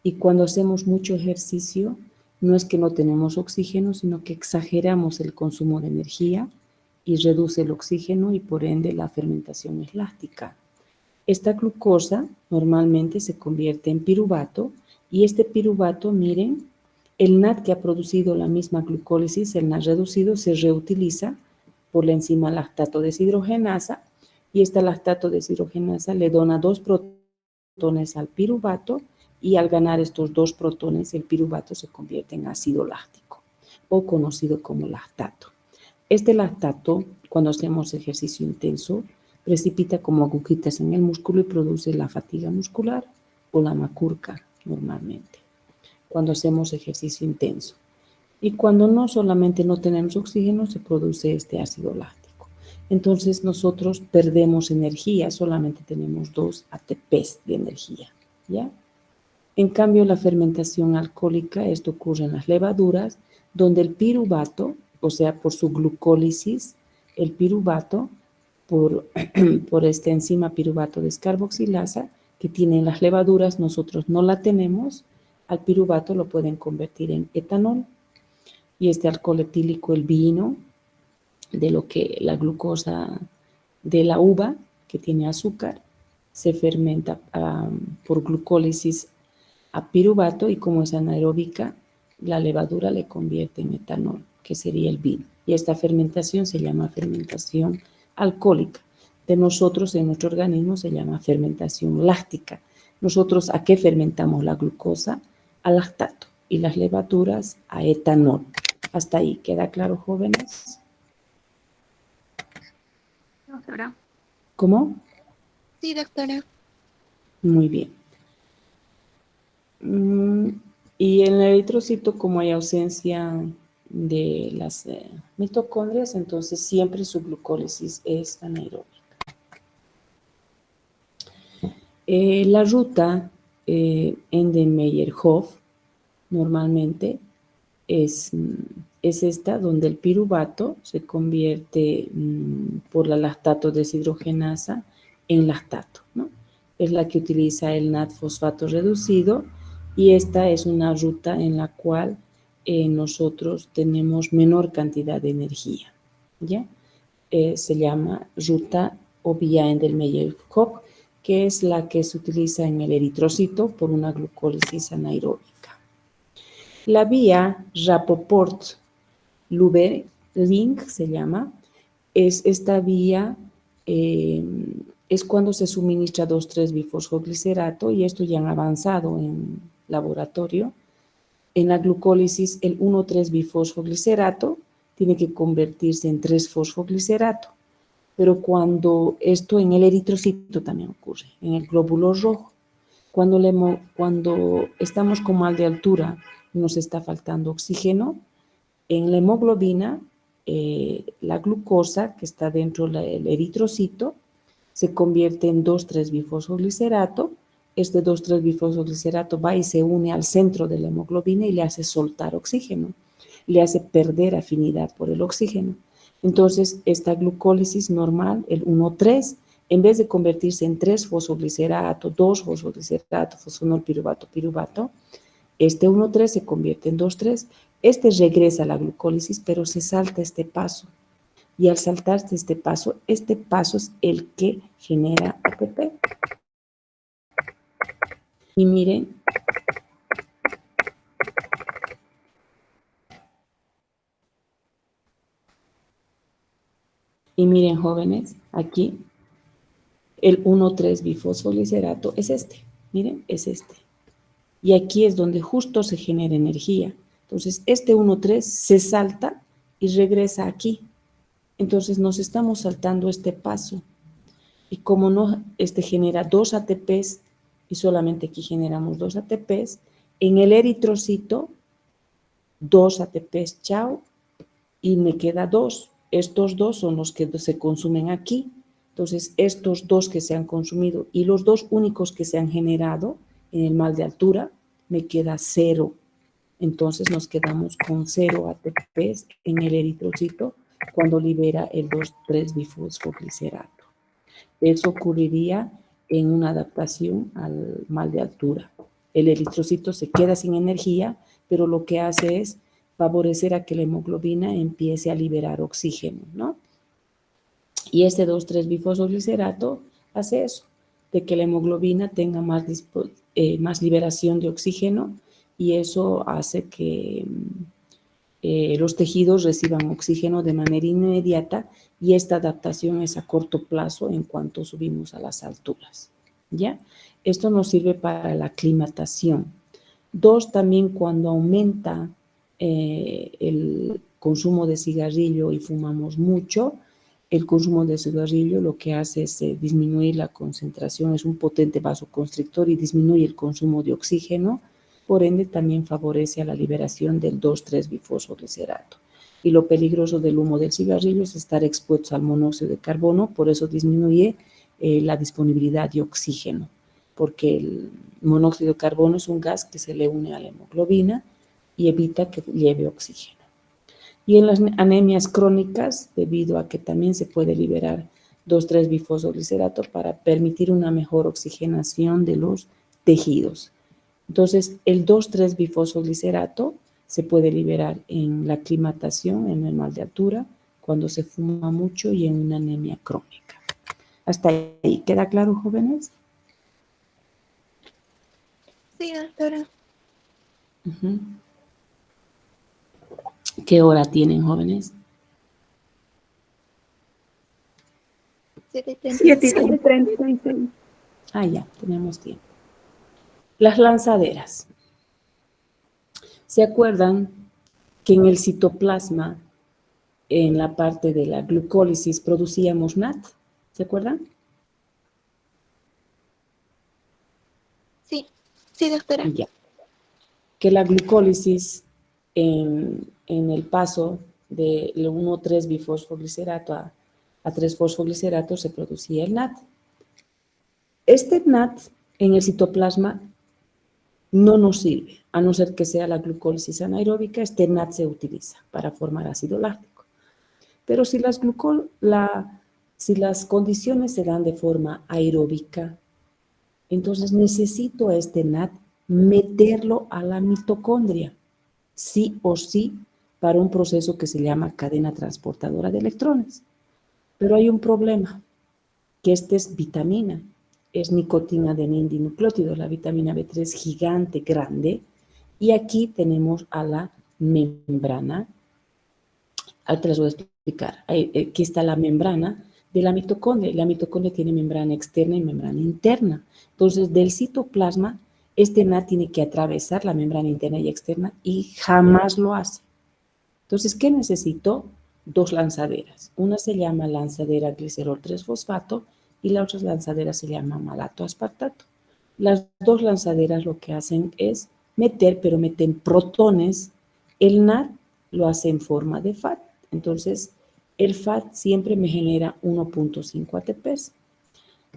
Y cuando hacemos mucho ejercicio, no es que no tenemos oxígeno, sino que exageramos el consumo de energía y reduce el oxígeno y por ende la fermentación es láctica. Esta glucosa normalmente se convierte en piruvato y este piruvato, miren, el NAD que ha producido la misma glucólisis, el NAD reducido, se reutiliza por la enzima lactato deshidrogenasa y esta lactato deshidrogenasa le dona 2 protones al piruvato y al ganar estos 2 protones el piruvato se convierte en ácido láctico o conocido como lactato. Este lactato, cuando hacemos ejercicio intenso, precipita como agujitas en el músculo y produce la fatiga muscular o la macurca normalmente, cuando hacemos ejercicio intenso. Y cuando no, solamente no tenemos oxígeno, se produce este ácido láctico. Entonces nosotros perdemos energía, solamente tenemos 2 ATPs de energía, ¿ya? En cambio, la fermentación alcohólica, esto ocurre en las levaduras, donde el piruvato, o sea, por su glucólisis, el piruvato, por esta enzima piruvato descarboxilasa que tienen las levaduras, nosotros no la tenemos, al piruvato lo pueden convertir en etanol. Y este alcohol etílico, el vino, de lo que la glucosa de la uva, que tiene azúcar, se fermenta por glucólisis a piruvato y como es anaeróbica, la levadura le convierte en etanol, que sería el vino. Y esta fermentación se llama fermentación alcohólica. De nosotros, en nuestro organismo, se llama fermentación láctica. Nosotros, ¿a qué fermentamos la glucosa? A lactato y las levaduras a etanol. Hasta ahí, ¿queda claro, jóvenes? Doctora. ¿Cómo? Sí, doctora. Muy bien. Y en el eritrocito, como hay ausencia de las mitocondrias, entonces siempre su glucólisis es anaeróbica. La ruta Ende-Meyer-Hof normalmente es esta, donde el piruvato se convierte por la lactato deshidrogenasa en lactato, ¿no? Es la que utiliza el NAD fosfato reducido y esta es una ruta en la cual nosotros tenemos menor cantidad de energía, ¿ya? Se llama ruta o vía Ende-Meyer-Hof, que es la que se utiliza en el eritrocito por una glucólisis anaeróbica. La vía Rapoport-Lubeling se llama, es esta vía, es cuando se suministra 2,3-bifosfoglicerato, y esto ya han avanzado en laboratorio. En la glucólisis, el 1,3-bifosfoglicerato tiene que convertirse en 3-fosfoglicerato, pero cuando esto en el eritrocito también ocurre, en el glóbulo rojo, cuando estamos con mal de altura y nos está faltando oxígeno, en la hemoglobina, la glucosa que está dentro del eritrocito se convierte en 2,3-bifosfoglicerato. Este 2,3-bifosfoglicerato va y se une al centro de la hemoglobina y le hace soltar oxígeno, le hace perder afinidad por el oxígeno. Entonces, esta glucólisis normal, el 1,3, en vez de convertirse en 3-fosfoglicerato, 2-fosfoglicerato, fosfonolpiruvato, piruvato, este 1,3 se convierte en 2,3. Este regresa a la glucólisis, pero se salta este paso. Y al saltarse este paso es el que genera ATP. Y miren, jóvenes, aquí el 1,3-bifosfoglicerato es este. Miren, es este. Y aquí es donde justo se genera energía. Entonces, este 1,3 se salta y regresa aquí. Entonces, nos estamos saltando este paso. Y como no, genera 2 ATPs, y solamente aquí generamos 2 ATPs, en el eritrocito, 2 ATPs, chao, y me queda 2. Estos 2 son los que se consumen aquí. Entonces, estos 2 que se han consumido y los 2 únicos que se han generado en el mal de altura, me queda 0. Entonces, nos quedamos con 0 ATPs en el eritrocito cuando libera el 2,3-bifosfoglicerato. Eso ocurriría en una adaptación al mal de altura. El eritrocito se queda sin energía, pero lo que hace es favorecer a que la hemoglobina empiece a liberar oxígeno, ¿no? Y este 2,3-bifosfoglicerato hace eso, de que la hemoglobina tenga más liberación de oxígeno, y eso hace que los tejidos reciban oxígeno de manera inmediata, y esta adaptación es a corto plazo en cuanto subimos a las alturas, ¿ya? Esto nos sirve para la aclimatación. 2, también cuando aumenta el consumo de cigarrillo y fumamos mucho, el consumo de cigarrillo lo que hace es disminuir la concentración, es un potente vasoconstrictor y disminuye el consumo de oxígeno. Por ende, también favorece a la liberación del 2,3-bifosfoglicerato. Y lo peligroso del humo del cigarrillo es estar expuesto al monóxido de carbono, por eso disminuye la disponibilidad de oxígeno, porque el monóxido de carbono es un gas que se le une a la hemoglobina y evita que lleve oxígeno. Y en las anemias crónicas, debido a que también se puede liberar 2,3-bifosfoglicerato para permitir una mejor oxigenación de los tejidos. Entonces, el 2,3-bifosfoglicerato se puede liberar en la aclimatación, en el mal de altura, cuando se fuma mucho y en una anemia crónica. ¿Hasta ahí queda claro, jóvenes? Sí, doctora. Uh-huh. ¿Qué hora tienen, jóvenes? 7:36. Ah, ya, tenemos tiempo. Las lanzaderas. ¿Se acuerdan que en el citoplasma, en la parte de la glucólisis, producíamos NAT? ¿Se acuerdan? Sí, doctora. Ya. Que la glucólisis en el paso de 1,3-bifosfoglicerato a 3-fosfoglicerato se producía el NAT. Este NAT en el citoplasma no nos sirve, a no ser que sea la glucólisis anaeróbica. Este NAT se utiliza para formar ácido láctico. Pero si las condiciones se dan de forma aeróbica, entonces necesito a este NAT meterlo a la mitocondria, sí o sí, para un proceso que se llama cadena transportadora de electrones. Pero hay un problema, que esta es vitamina, es nicotina adenina dinucleótido, la vitamina B3 gigante, grande, y aquí tenemos a la membrana. Ahorita les voy a explicar. Aquí está la membrana de la mitocondria. Y la mitocondria tiene membrana externa y membrana interna. Entonces, del citoplasma, este NAD tiene que atravesar la membrana interna y externa y jamás lo hace. Entonces, ¿qué necesito? Dos lanzaderas. Una se llama lanzadera glicerol 3-fosfato y la otra lanzadera se llama malato aspartato. Las dos lanzaderas lo que hacen es meter, pero meten protones. El NAD lo hace en forma de FAT. Entonces, el FAT siempre me genera 1.5 ATPs.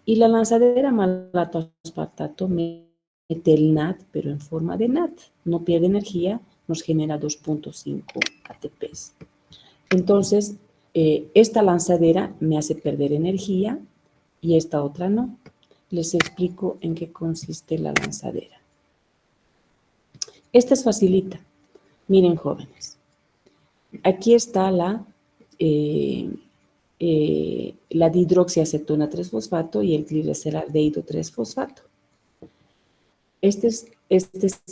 Y la lanzadera malato aspartato mete el NAD, pero en forma de NAD. No pierde energía, nos genera 2.5 ATPs. Entonces, esta lanzadera me hace perder energía y esta otra no. Les explico en qué consiste la lanzadera. Esta es facilita. Miren, jóvenes. Aquí está la dihidroxiacetona 3-fosfato y el gliceraldehído 3-fosfato. Este es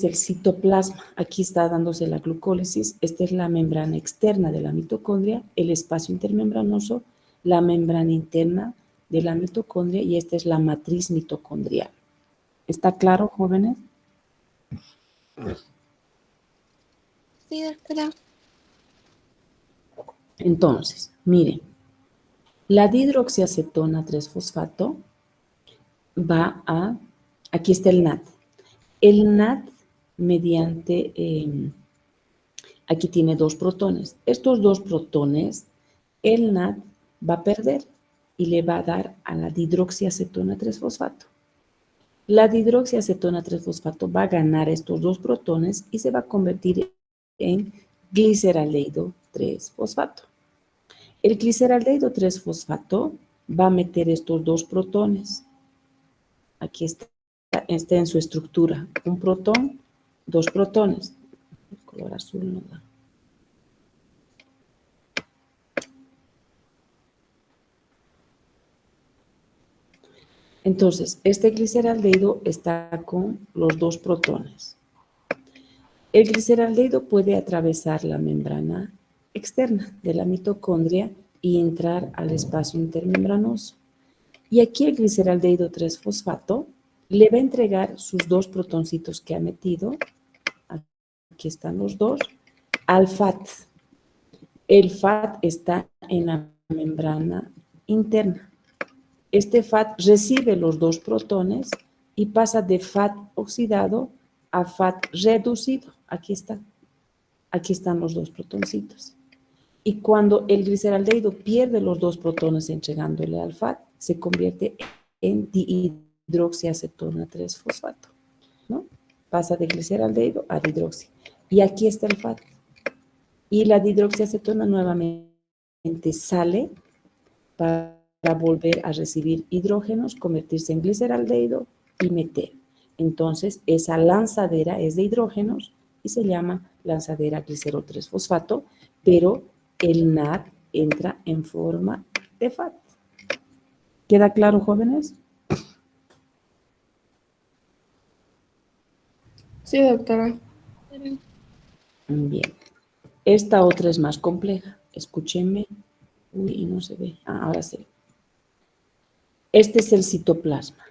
el citoplasma. Aquí está dándose la glucólisis. Esta es la membrana externa de la mitocondria, el espacio intermembranoso, la membrana interna de la mitocondria y esta es la matriz mitocondrial. ¿Está claro, jóvenes? Sí, doctora. Entonces, miren, la dihidroxiacetona 3-fosfato va a, aquí está el NAD. El NAD mediante, aquí tiene dos protones. Estos dos protones, el NAD va a perder y le va a dar a la dihidroxiacetona 3-fosfato. La dihidroxiacetona 3-fosfato va a ganar estos dos protones y se va a convertir en gliceraldehído 3-fosfato. El gliceraldehído 3-fosfato va a meter estos dos protones. Aquí está en su estructura. Un protón, dos protones. El color azul no da. Entonces, este gliceraldehído está con los dos protones. El gliceraldehído puede atravesar la membrana externa de la mitocondria y entrar al espacio intermembranoso. Y aquí el gliceraldehído 3-fosfato le va a entregar sus dos protoncitos que ha metido, aquí están los dos, al FAT. El FAT está en la membrana interna. Este FAT recibe los dos protones y pasa de FAT oxidado a FAT reducido. Aquí está. Aquí están los dos protoncitos. Y cuando el gliceraldehído pierde los dos protones entregándole al FAT, se convierte en dihidroxiacetona 3-fosfato, ¿no? Pasa de gliceraldehído a dihidroxi. Y aquí está el FAT. Y la dihidroxiacetona nuevamente sale para volver a recibir hidrógenos, convertirse en gliceraldehído y meter. Entonces, esa lanzadera es de hidrógenos y se llama lanzadera glicerol 3-fosfato, pero el NAD entra en forma de FAT. ¿Queda claro, jóvenes? Sí, doctora. Bien. Esta otra es más compleja. Escúchenme. Uy, no se ve. Ahora se ve. Este es el citoplasma.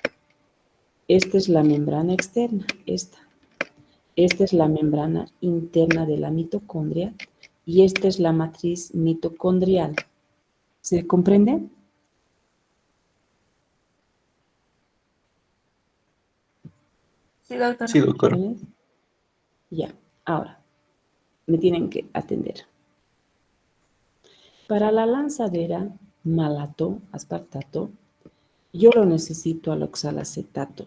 Esta es la membrana externa. Esta es la membrana interna de la mitocondria y esta es la matriz mitocondrial. ¿Se comprende? Sí, doctora. Sí, doctora. Ya, ahora, me tienen que atender. Para la lanzadera malato, aspartato, yo lo necesito al oxalacetato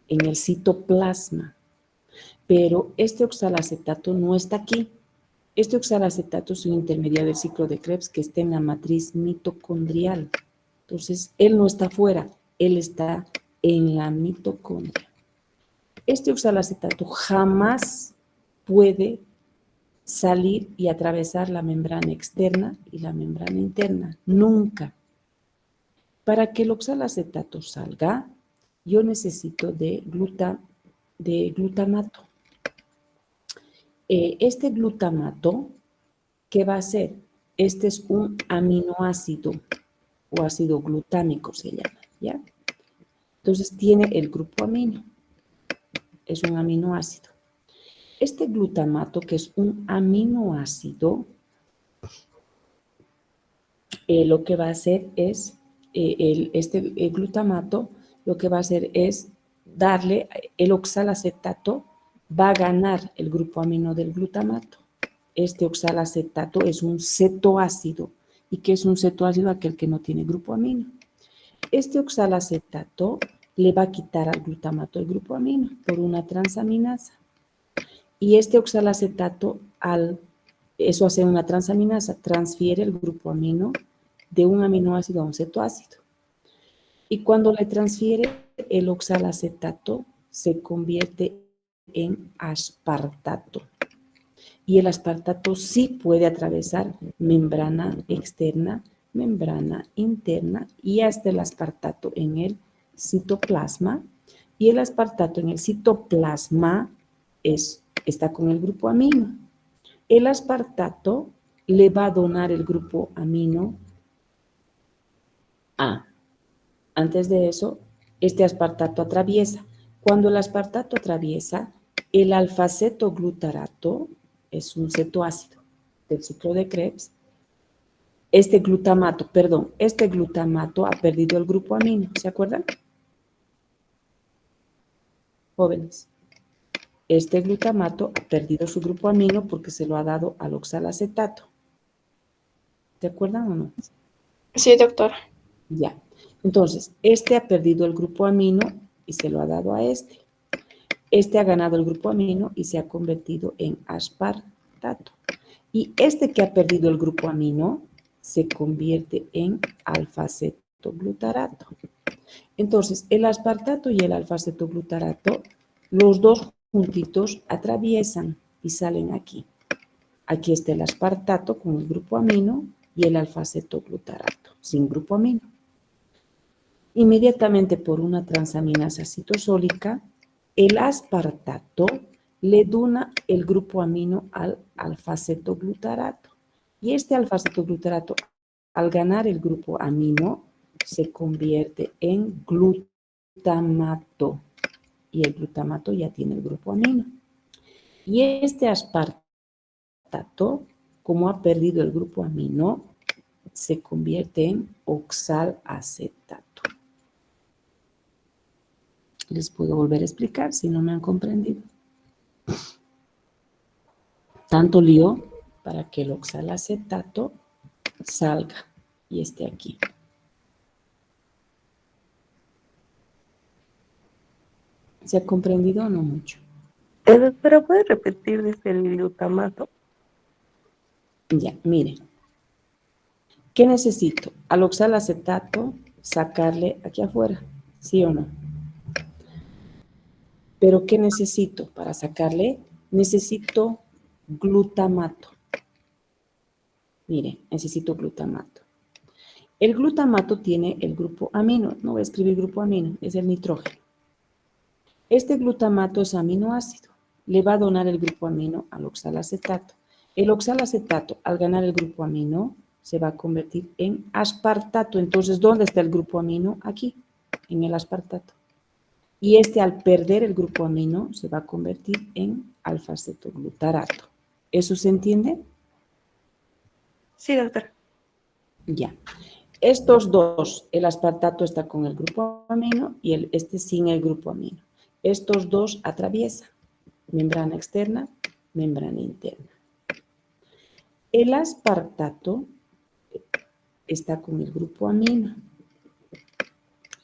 en el citoplasma, pero este oxalacetato no está aquí. Este oxalacetato es un intermediario del ciclo de Krebs que está en la matriz mitocondrial. Entonces, él no está afuera, él está en la mitocondria. Este oxalacetato jamás puede salir y atravesar la membrana externa y la membrana interna. Nunca. Para que el oxalacetato salga, yo necesito de glutamato. Este glutamato, ¿qué va a hacer? Este es un aminoácido. o ácido glutámico se llama, ¿ya? Entonces tiene el grupo amino, es un aminoácido. Este glutamato, que es un aminoácido, lo que va a hacer es, el glutamato, lo que va a hacer es darle, el oxalacetato va a ganar el grupo amino del glutamato. Este oxalacetato es un cetoácido. ¿Y qué es un cetoácido? Aquel que no tiene grupo amino. Este oxalacetato le va a quitar al glutamato el grupo amino por una transaminasa. Y este oxalacetato, eso hace una transaminasa, transfiere el grupo amino de un aminoácido a un cetoácido. Y cuando le transfiere el oxalacetato, se convierte en aspartato. Y el aspartato sí puede atravesar membrana externa, membrana interna y hasta el aspartato en el citoplasma. Y el aspartato en el citoplasma está con el grupo amino. El aspartato le va a donar el grupo amino A. Antes de eso, este aspartato atraviesa. Cuando el aspartato atraviesa, el alfa-cetoglutarato es un cetoácido del ciclo de Krebs. Este glutamato ha perdido el grupo amino, ¿se acuerdan? Jóvenes. Este glutamato ha perdido su grupo amino porque se lo ha dado al oxalacetato. ¿Se acuerdan o no? Sí, doctora. Ya. Entonces, este ha perdido el grupo amino y se lo ha dado a este. Este ha ganado el grupo amino y se ha convertido en aspartato. Y este que ha perdido el grupo amino se convierte en alfa-cetoglutarato. Entonces, el aspartato y el alfa-cetoglutarato, los dos juntitos atraviesan y salen aquí. Aquí está el aspartato con el grupo amino y el alfa-cetoglutarato sin grupo amino. Inmediatamente por una transaminasa citosólica, el aspartato le dona el grupo amino al alfa-cetoglutarato. Y este alfa-cetoglutarato, al ganar el grupo amino, se convierte en glutamato. Y el glutamato ya tiene el grupo amino. Y este aspartato, como ha perdido el grupo amino, se convierte en oxalacetato. Les puedo volver a explicar si no me han comprendido. Tanto lío para que el oxalacetato salga y esté aquí. ¿Se ha comprendido o no mucho? Doctora, ¿puede repetir desde el glutamato? Ya, miren. ¿Qué necesito? Al oxalacetato sacarle aquí afuera, ¿sí o no? Pero ¿qué necesito para sacarle? Necesito glutamato. Miren, necesito glutamato. El glutamato tiene el grupo amino. No voy a escribir grupo amino, es el nitrógeno. Este glutamato es aminoácido. Le va a donar el grupo amino al oxalacetato. El oxalacetato, al ganar el grupo amino, se va a convertir en aspartato. Entonces, ¿dónde está el grupo amino? Aquí, en el aspartato. Y este, al perder el grupo amino, se va a convertir en alfa-cetoglutarato. ¿Eso se entiende? Sí, doctora. Ya. Estos dos, el aspartato está con el grupo amino y este sin el grupo amino. Estos dos atraviesan membrana externa, membrana interna. El aspartato está con el grupo amino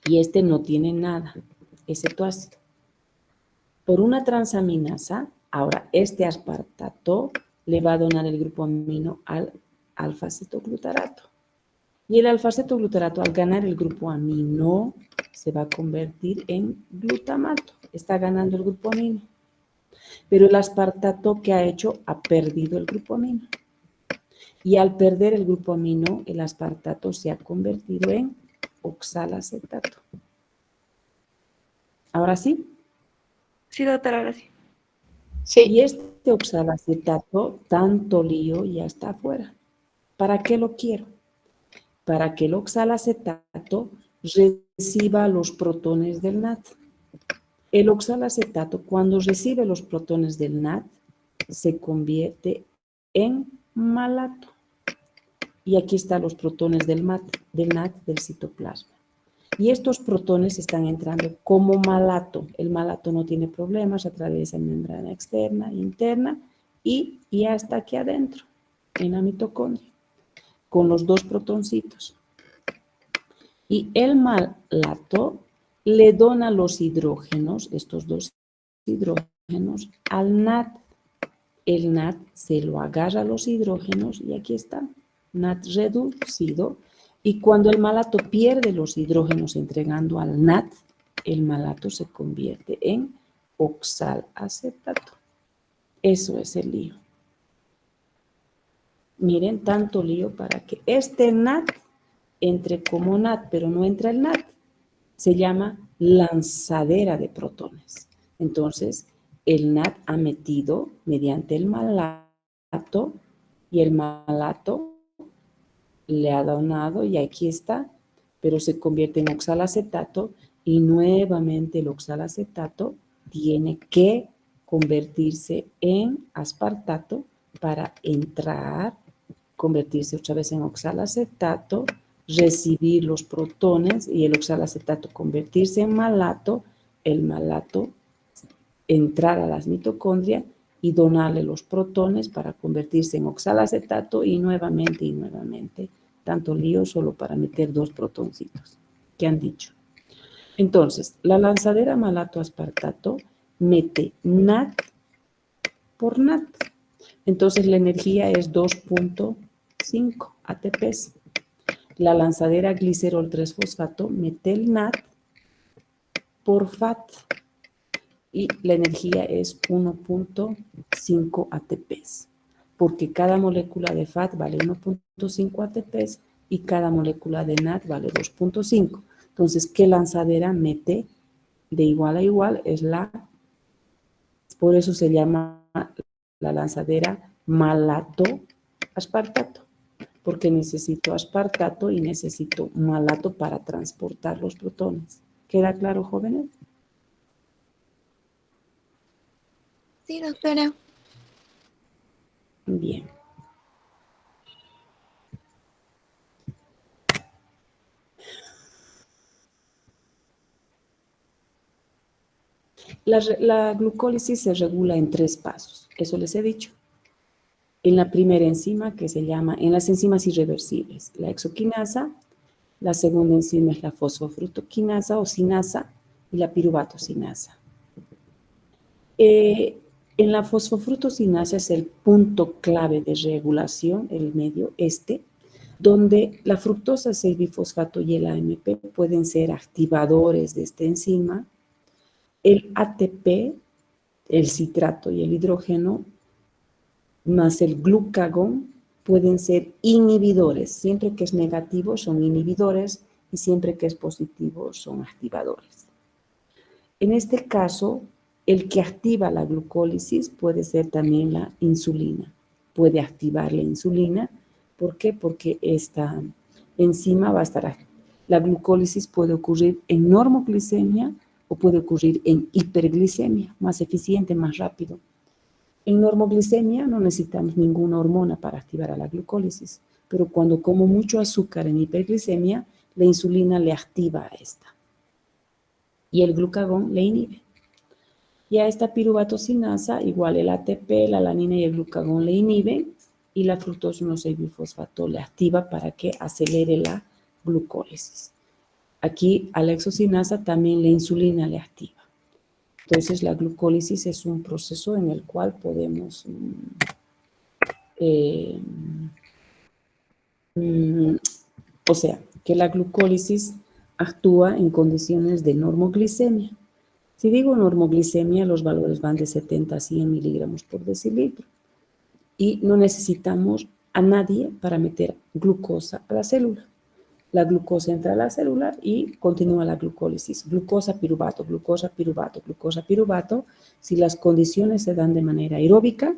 y este no tiene nada, es cetoácido. Por una transaminasa, ahora este aspartato le va a donar el grupo amino al alfa-cetoglutarato. Y el alfa-cetoglutarato, al ganar el grupo amino, se va a convertir en glutamato. Está ganando el grupo amino. Pero el aspartato, ¿qué ha hecho? Ha perdido el grupo amino. Y al perder el grupo amino, el aspartato se ha convertido en oxalacetato. ¿Ahora sí? Sí, doctora, ahora sí. Y este oxalacetato, tanto lío, ya está afuera. ¿Para qué lo quiero? para que el oxalacetato reciba los protones del NAD. El oxalacetato, cuando recibe los protones del NAD, se convierte en malato. Y aquí están los protones del NAD del citoplasma. Y estos protones están entrando como malato. El malato no tiene problemas, atraviesa membrana externa, interna y ya está aquí adentro, en la mitocondria, con los dos protoncitos. Y el malato le dona los hidrógenos, estos dos hidrógenos, al NAD. El NAD se lo agarra a los hidrógenos y aquí está, NAD reducido. Y cuando el malato pierde los hidrógenos entregando al NAD, el malato se convierte en oxalacetato. Eso es el lío. Miren, tanto lío para que este NAD entre como NAD, pero no entra el NAD. Se llama lanzadera de protones. Entonces, el NAD ha metido mediante el malato y el malato le ha donado y aquí está, pero se convierte en oxalacetato y nuevamente el oxalacetato tiene que convertirse en aspartato para entrar, convertirse otra vez en oxalacetato, recibir los protones y el oxalacetato convertirse en malato, el malato entrar a las mitocondrias y donarle los protones para convertirse en oxalacetato y nuevamente. Tanto lío solo para meter dos protoncitos. ¿Qué han dicho? Entonces, la lanzadera malato-aspartato mete NAD por NAD. Entonces, la energía es 2.5 ATPs. La lanzadera glicerol 3-fosfato mete el NAD por FAT. Y la energía es 1.5 ATPs, porque cada molécula de FAT vale 1.5 ATPs y cada molécula de NAD vale 2.5. Entonces, ¿qué lanzadera mete de igual a igual? Por eso se llama la lanzadera malato-aspartato, porque necesito aspartato y necesito malato para transportar los protones. ¿Queda claro, jóvenes? Sí, doctora. Bien. La glucólisis se regula en 3 pasos, eso les he dicho. En la primera enzima que se llama, en las enzimas irreversibles, la exoquinasa, la segunda enzima es la fosfofructoquinasa o sinasa y la piruvatosinasa. En la fosfofructosinasa es el punto clave de regulación, el medio donde la fructosa 6-bifosfato y el AMP pueden ser activadores de esta enzima. El ATP, el citrato y el hidrógeno, más el glucagón, pueden ser inhibidores. Siempre que es negativo son inhibidores y siempre que es positivo son activadores. En este caso, el que activa la glucólisis puede ser también la insulina. Puede activar la insulina. ¿Por qué? Porque esta enzima va a estar activa. La glucólisis puede ocurrir en normoglicemia o puede ocurrir en hiperglicemia, más eficiente, más rápido. En normoglicemia no necesitamos ninguna hormona para activar a la glucólisis, pero cuando como mucho azúcar en hiperglicemia, la insulina le activa a esta y el glucagón le inhibe. Y a esta piruvatosinasa, igual el ATP, la alanina y el glucagón le inhiben y la fructosa 1,6-bifosfato le activa para que acelere la glucólisis. Aquí a la exocinasa también la insulina le activa. Entonces la glucólisis es un proceso en el cual podemos o sea, que la glucólisis actúa en condiciones de normoglicemia. Si digo normoglicemia, los valores van de 70 a 100 miligramos por decilitro. Y no necesitamos a nadie para meter glucosa a la célula. La glucosa entra a la célula y continúa la glucólisis. Glucosa, piruvato, glucosa, piruvato, glucosa, piruvato. Si las condiciones se dan de manera aeróbica,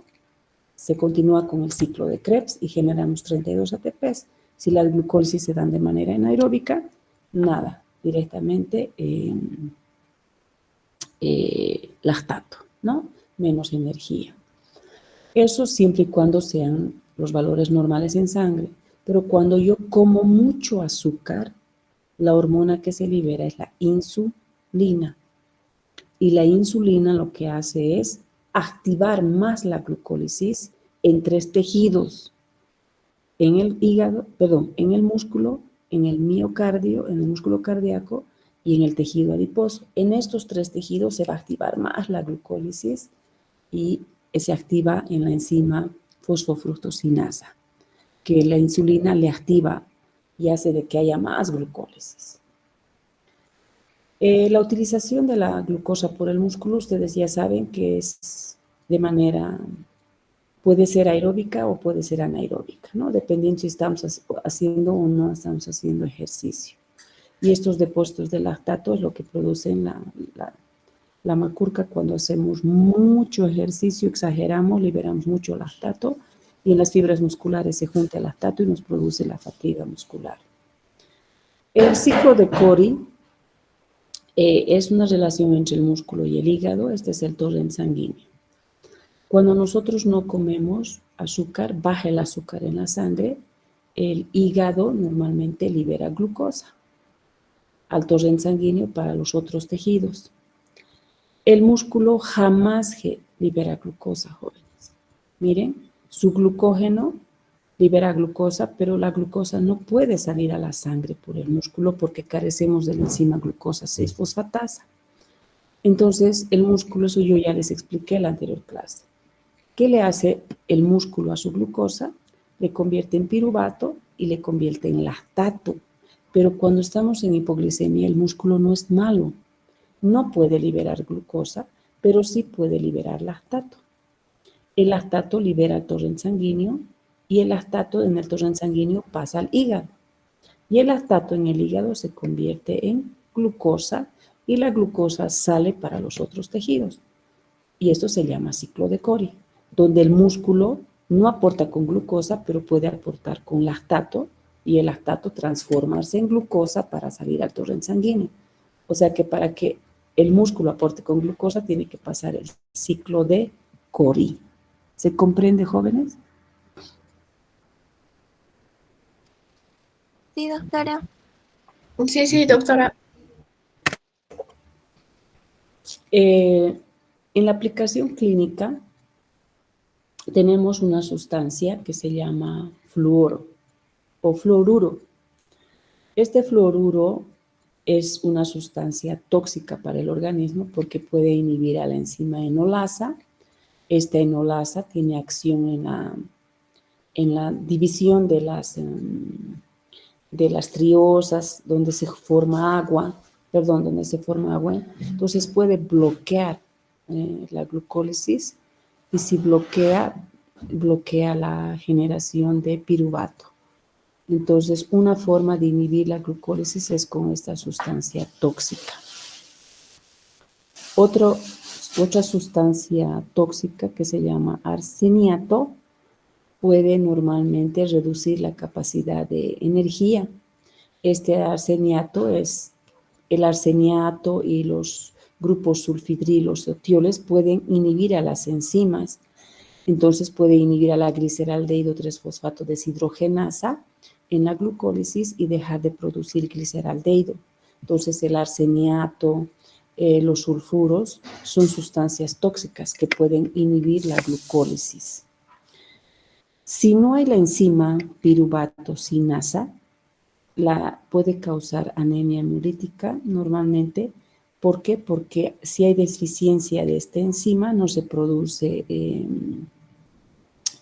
se continúa con el ciclo de Krebs y generamos 32 ATPs. Si la glucólisis se dan de manera anaeróbica, nada, directamente lactato, ¿no? Menos energía. Eso siempre y cuando sean los valores normales en sangre. Pero cuando yo como mucho azúcar, la hormona que se libera es la insulina. Y la insulina lo que hace es activar más la glucólisis en 3 tejidos. En el hígado, perdón, en el músculo, en el miocardio, en el músculo cardíaco y en el tejido adiposo. En estos 3 tejidos se va a activar más la glucólisis y se activa en la enzima fosfofructosinasa, que la insulina le activa y hace de que haya más glucólisis. La utilización de la glucosa por el músculo, ustedes ya saben que es de manera, puede ser aeróbica o puede ser anaeróbica, ¿no? Dependiendo si estamos haciendo o no estamos haciendo ejercicio. Y estos depósitos de lactato es lo que producen la macurca cuando hacemos mucho ejercicio, exageramos, liberamos mucho lactato y en las fibras musculares se junta el lactato y nos produce la fatiga muscular. El ciclo de Cori es una relación entre el músculo y el hígado. Este es el torrente sanguíneo. Cuando nosotros no comemos azúcar, baja el azúcar en la sangre, el hígado normalmente libera glucosa al torrente sanguíneo para los otros tejidos. El músculo jamás libera glucosa, jóvenes. Miren, su glucógeno libera glucosa, pero la glucosa no puede salir a la sangre por el músculo porque carecemos de la enzima glucosa 6-fosfatasa. Entonces, el músculo, eso yo ya les expliqué en la anterior clase. ¿Qué le hace el músculo a su glucosa? Le convierte en piruvato y le convierte en lactato. Pero cuando estamos en hipoglicemia, el músculo no es malo. No puede liberar glucosa, pero sí puede liberar lactato. El lactato libera el torrente sanguíneo y el lactato en el torrente sanguíneo pasa al hígado. Y el lactato en el hígado se convierte en glucosa y la glucosa sale para los otros tejidos. Y esto se llama ciclo de Cori, donde el músculo no aporta con glucosa, pero puede aportar con lactato y el lactato transformarse en glucosa para salir al torrente sanguíneo. O sea que para que el músculo aporte con glucosa tiene que pasar el ciclo de Cori. ¿Se comprende, jóvenes? Sí, doctora. Sí, doctora. En la aplicación clínica tenemos una sustancia que se llama fluoro o fluoruro. Este fluoruro es una sustancia tóxica para el organismo porque puede inhibir a la enzima enolasa. Esta enolasa tiene acción en la división de las triosas, donde se forma agua, entonces puede bloquear la glucólisis y si bloquea la generación de piruvato. Entonces, una forma de inhibir la glucólisis es con esta sustancia tóxica. Otra sustancia tóxica que se llama arseniato puede normalmente reducir la capacidad de energía. Este arseniato es el arseniato y los grupos sulfidrilos o tioles pueden inhibir a las enzimas. Entonces puede inhibir a la gliceraldehído 3-fosfato deshidrogenasa en la glucólisis y dejar de producir gliceraldehído. Entonces el arseniato, los sulfuros son sustancias tóxicas que pueden inhibir la glucólisis. Si no hay la enzima piruvatosinasa, puede causar anemia hemolítica normalmente. ¿Por qué? Porque si hay deficiencia de esta enzima no se produce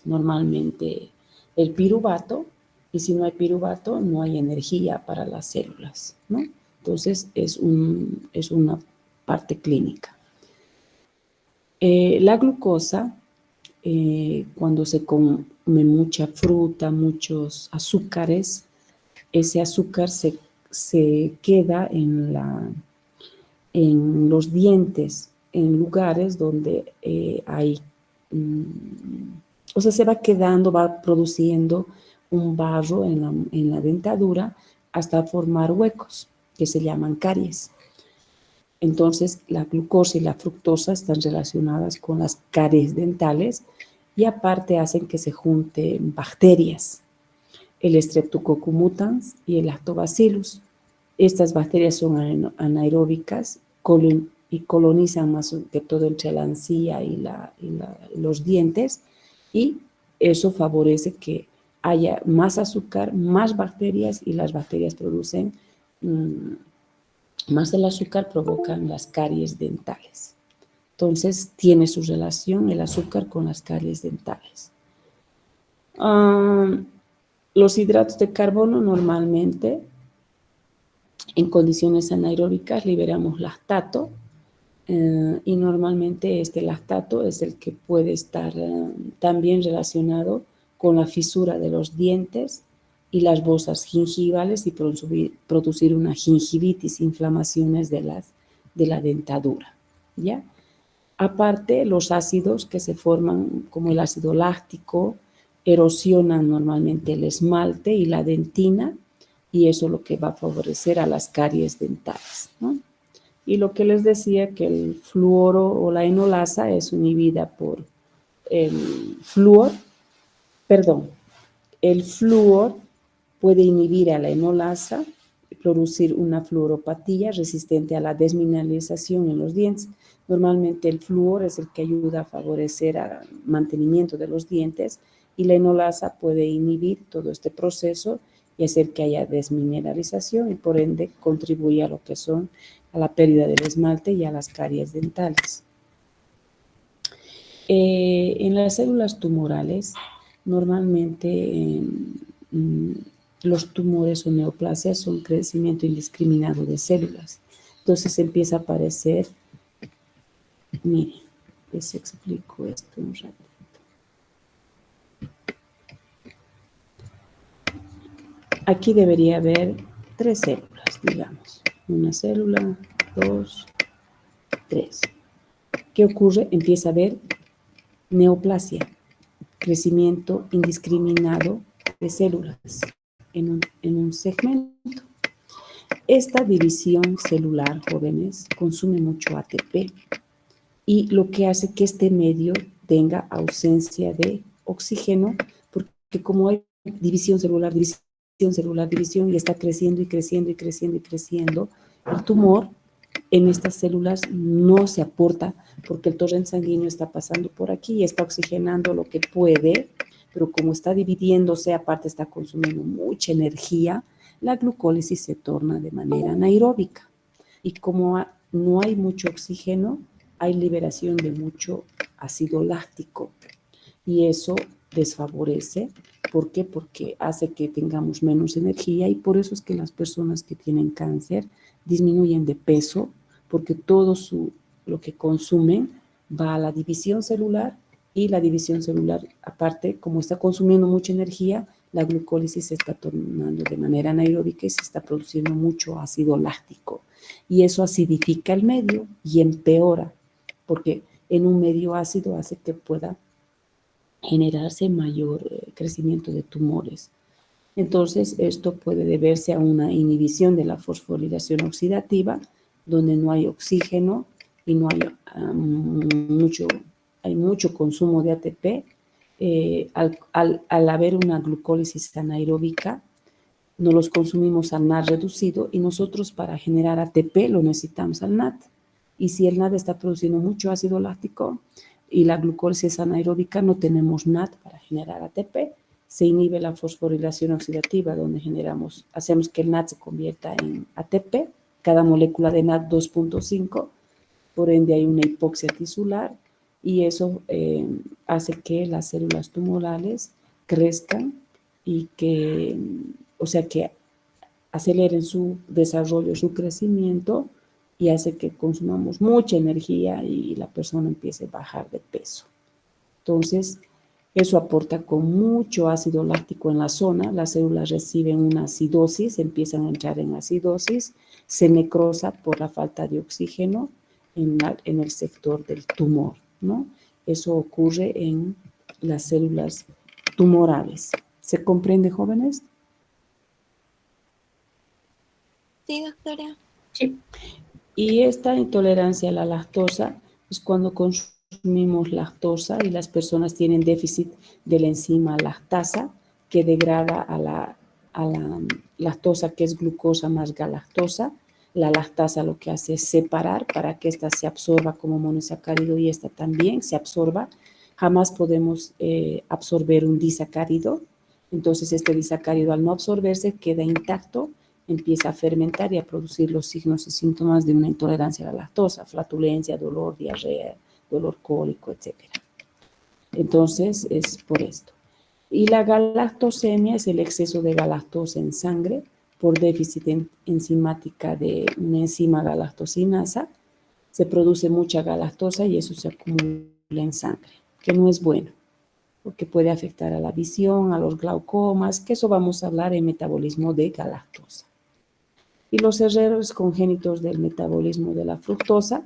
normalmente el piruvato y si no hay piruvato no hay energía para las células, ¿no? Entonces es una parte clínica. La glucosa, cuando se come mucha fruta, muchos azúcares, ese azúcar se queda en los dientes, en lugares donde hay, o sea, se va quedando, va produciendo un barro en la dentadura hasta formar huecos, que se llaman caries. Entonces, la glucosa y la fructosa están relacionadas con las caries dentales y aparte hacen que se junten bacterias, el Streptococcus mutans y el Lactobacillus. Estas bacterias son anaeróbicas y colonizan más que todo entre la encía y los dientes, y eso favorece que haya más azúcar, más bacterias, y las bacterias producen más el azúcar, provocan las caries dentales. Entonces, tiene su relación el azúcar con las caries dentales. Los hidratos de carbono normalmente, en condiciones anaeróbicas, liberamos lactato, y normalmente este lactato es el que puede estar también relacionado con la fisura de los dientes y las fosas gingivales y producir una gingivitis, inflamaciones de la dentadura, ¿ya? Aparte, los ácidos que se forman, como el ácido láctico, erosionan normalmente el esmalte y la dentina, y eso es lo que va a favorecer a las caries dentales, ¿no? Y lo que les decía, que el fluoro o la enolasa es inhibida por el flúor, el flúor puede inhibir a la enolasa, producir una fluoropatía resistente a la desmineralización en los dientes. Normalmente el flúor es el que ayuda a favorecer el mantenimiento de los dientes, y la enolasa puede inhibir todo este proceso y hacer que haya desmineralización, y por ende contribuye a lo que son a la pérdida del esmalte y a las caries dentales. En las células tumorales, normalmente los tumores o neoplasias son crecimiento indiscriminado de células. Entonces empieza a aparecer, miren, les explico esto un rato. Aquí debería haber 3 células, digamos. Una célula, 2, 3. ¿Qué ocurre? Empieza a haber neoplasia, crecimiento indiscriminado de células en un segmento. Esta división celular, jóvenes, consume mucho ATP, y lo que hace que este medio tenga ausencia de oxígeno, porque como hay división celular, división, y está creciendo y creciendo y creciendo y creciendo, el tumor en estas células no se aporta, porque el torrente sanguíneo está pasando por aquí y está oxigenando lo que puede, pero como está dividiéndose, aparte está consumiendo mucha energía, la glucólisis se torna de manera anaeróbica. Y como no hay mucho oxígeno, hay liberación de mucho ácido láctico, y eso desfavorece. ¿Por qué? Porque hace que tengamos menos energía, y por eso es que las personas que tienen cáncer disminuyen de peso, porque todo lo que consumen va a la división celular, y la división celular, aparte, como está consumiendo mucha energía, la glucólisis se está tornando de manera anaeróbica y se está produciendo mucho ácido láctico, y eso acidifica el medio y empeora, porque en un medio ácido hace que pueda generarse mayor crecimiento de tumores. Entonces, esto puede deberse a una inhibición de la fosforilación oxidativa, donde no hay oxígeno y no hay mucho consumo de ATP. Al haber una glucólisis anaeróbica, no los consumimos al NAD reducido, y nosotros para generar ATP lo necesitamos al NAD. Y si el NAD está produciendo mucho ácido láctico y la glucólisis anaeróbica, no tenemos NAD para generar ATP, se inhibe la fosforilación oxidativa, donde hacemos que el NAD se convierta en ATP, cada molécula de NAD 2.5, por ende hay una hipoxia tisular, y eso hace que las células tumorales crezcan y que aceleren su desarrollo, su crecimiento, y hace que consumamos mucha energía y la persona empiece a bajar de peso. Entonces, eso aporta con mucho ácido láctico en la zona, las células reciben una acidosis, empiezan a entrar en acidosis, se necrosa por la falta de oxígeno en el sector del tumor, ¿no? Eso ocurre en las células tumorales, ¿Se comprende, jóvenes? Sí, doctora. Sí. Y esta intolerancia a la lactosa es cuando consumimos lactosa y las personas tienen déficit de la enzima lactasa que degrada a la lactosa, que es glucosa más galactosa. La lactasa lo que hace es separar para que ésta se absorba como monosacárido y esta también se absorba. Jamás podemos absorber un disacárido. Entonces este disacárido al no absorberse queda intacto, empieza a fermentar y a producir los signos y síntomas de una intolerancia a la lactosa, flatulencia, dolor, diarrea, dolor cólico, etc. Entonces es por esto. Y la galactosemia es el exceso de galactosa en sangre por déficit enzimática de una enzima galactosinasa. Se produce mucha galactosa y eso se acumula en sangre, que no es bueno, porque puede afectar a la visión, a los glaucomas, que eso vamos a hablar en metabolismo de galactosa. Y los errores congénitos del metabolismo de la fructosa,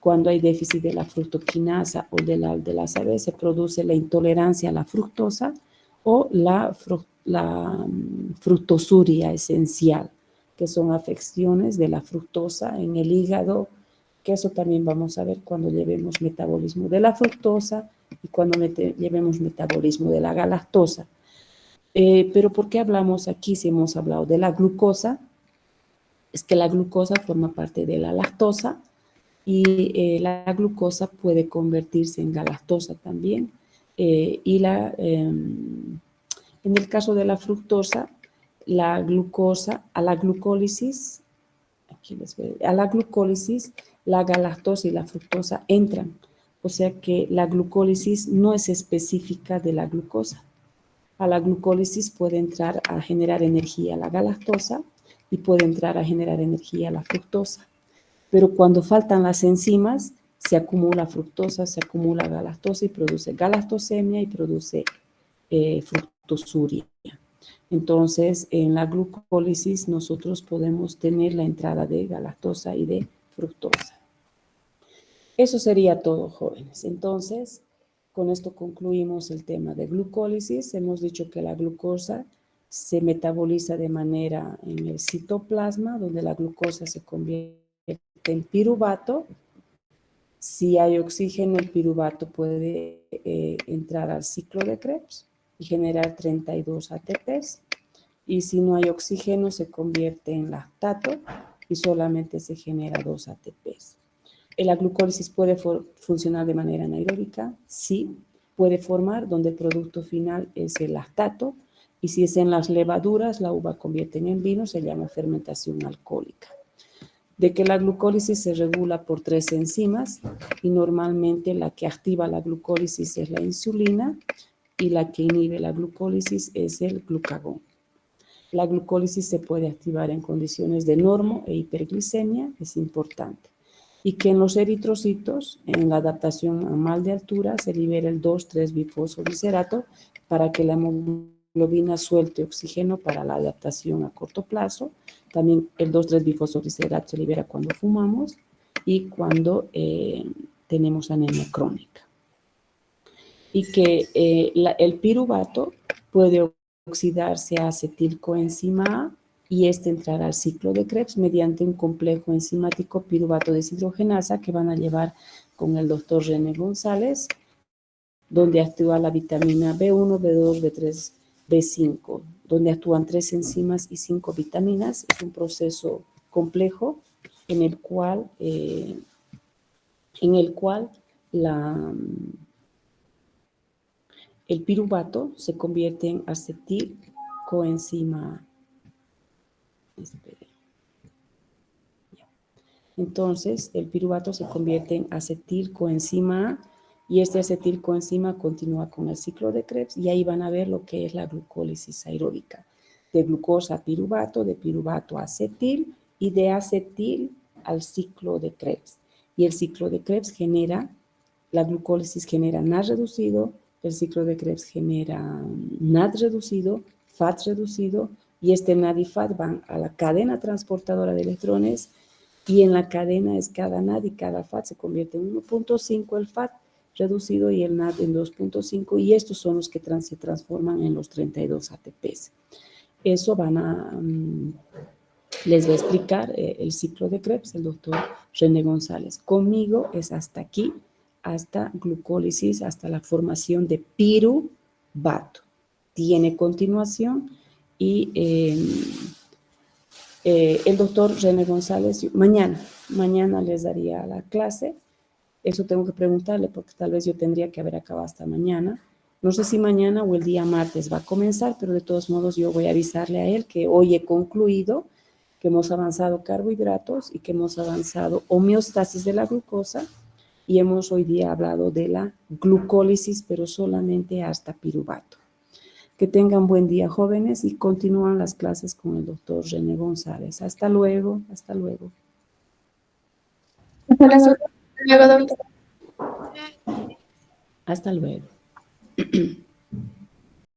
cuando hay déficit de la fructoquinasa o de la aldolasa B, se produce la intolerancia a la fructosa o la fructosuria esencial, que son afecciones de la fructosa en el hígado, que eso también vamos a ver cuando llevemos metabolismo de la fructosa y cuando llevemos metabolismo de la galactosa. Pero ¿por qué hablamos aquí si hemos hablado de la glucosa? Es que la glucosa forma parte de la lactosa y la glucosa puede convertirse en galactosa también. En el caso de la fructosa, la glucosa, a la glucólisis, la galactosa y la fructosa entran. O sea que la glucólisis no es específica de la glucosa. A la glucólisis puede entrar a generar energía la galactosa y puede entrar a generar energía la fructosa. Pero cuando faltan las enzimas, se acumula fructosa, se acumula galactosa y produce galactosemia y produce fructosuria. Entonces, en la glucólisis nosotros podemos tener la entrada de galactosa y de fructosa. Eso sería todo, jóvenes. Entonces, con esto concluimos el tema de glucólisis. Hemos dicho que la glucosa se metaboliza de manera en el citoplasma, donde la glucosa se convierte en piruvato. Si hay oxígeno, el piruvato puede entrar al ciclo de Krebs y generar 32 ATPs. Y si no hay oxígeno, se convierte en lactato y solamente se genera 2 ATPs. ¿La glucólisis puede funcionar de manera anaeróbica? Sí, puede formar donde el producto final es el lactato y si es en las levaduras, la uva convierten en vino, se llama fermentación alcohólica. De que la glucólisis se regula por 3 enzimas y normalmente la que activa la glucólisis es la insulina y la que inhibe la glucólisis es el glucagón. La glucólisis se puede activar en condiciones de normo e hiperglicemia, es importante. Y que en los eritrocitos, en la adaptación a mal de altura, se libera el 2,3-bifosfoglicerato para que la hemoglobina suelte oxígeno para la adaptación a corto plazo. También el 2,3-bifosfoglicerato se libera cuando fumamos y cuando tenemos anemia crónica. Y que el piruvato puede oxidarse a acetilcoenzima A y entrar al ciclo de Krebs mediante un complejo enzimático piruvato deshidrogenasa que van a llevar con el doctor René González, donde actúa la vitamina B1, B2, B3, B5, donde actúan 3 enzimas y 5 vitaminas. Es un proceso complejo en el cual el piruvato se convierte en acetilcoenzima A. Entonces, el piruvato se convierte en acetilcoenzima A y acetilcoenzima continúa con el ciclo de Krebs y ahí van a ver lo que es la glucólisis aeróbica. De glucosa a piruvato, de piruvato a acetil y de acetil al ciclo de Krebs. Y el ciclo de Krebs la glucólisis genera NAD reducido, el ciclo de Krebs genera NAD reducido, FAT reducido, y NAD y FAT van a la cadena transportadora de electrones y en la cadena es cada NAD y cada FAT se convierte en 1.5 el FAT reducido y el NAD en 2.5, y estos son los que se transforman en los 32 ATPs. Eso les va a explicar el ciclo de Krebs el doctor René González. Conmigo es hasta aquí, hasta glucólisis, hasta la formación de piruvato. Tiene continuación y el doctor René González, mañana les daría la clase. Eso tengo que preguntarle porque tal vez yo tendría que haber acabado hasta mañana. No sé si mañana o el día martes va a comenzar, pero de todos modos yo voy a avisarle a él que hoy he concluido, que hemos avanzado carbohidratos y que hemos avanzado homeostasis de la glucosa y hemos hoy día hablado de la glucólisis, pero solamente hasta piruvato. Que tengan buen día, jóvenes, y continúan las clases con el doctor René González. Hasta luego, hasta luego. Hasta luego, doctora. Hasta luego.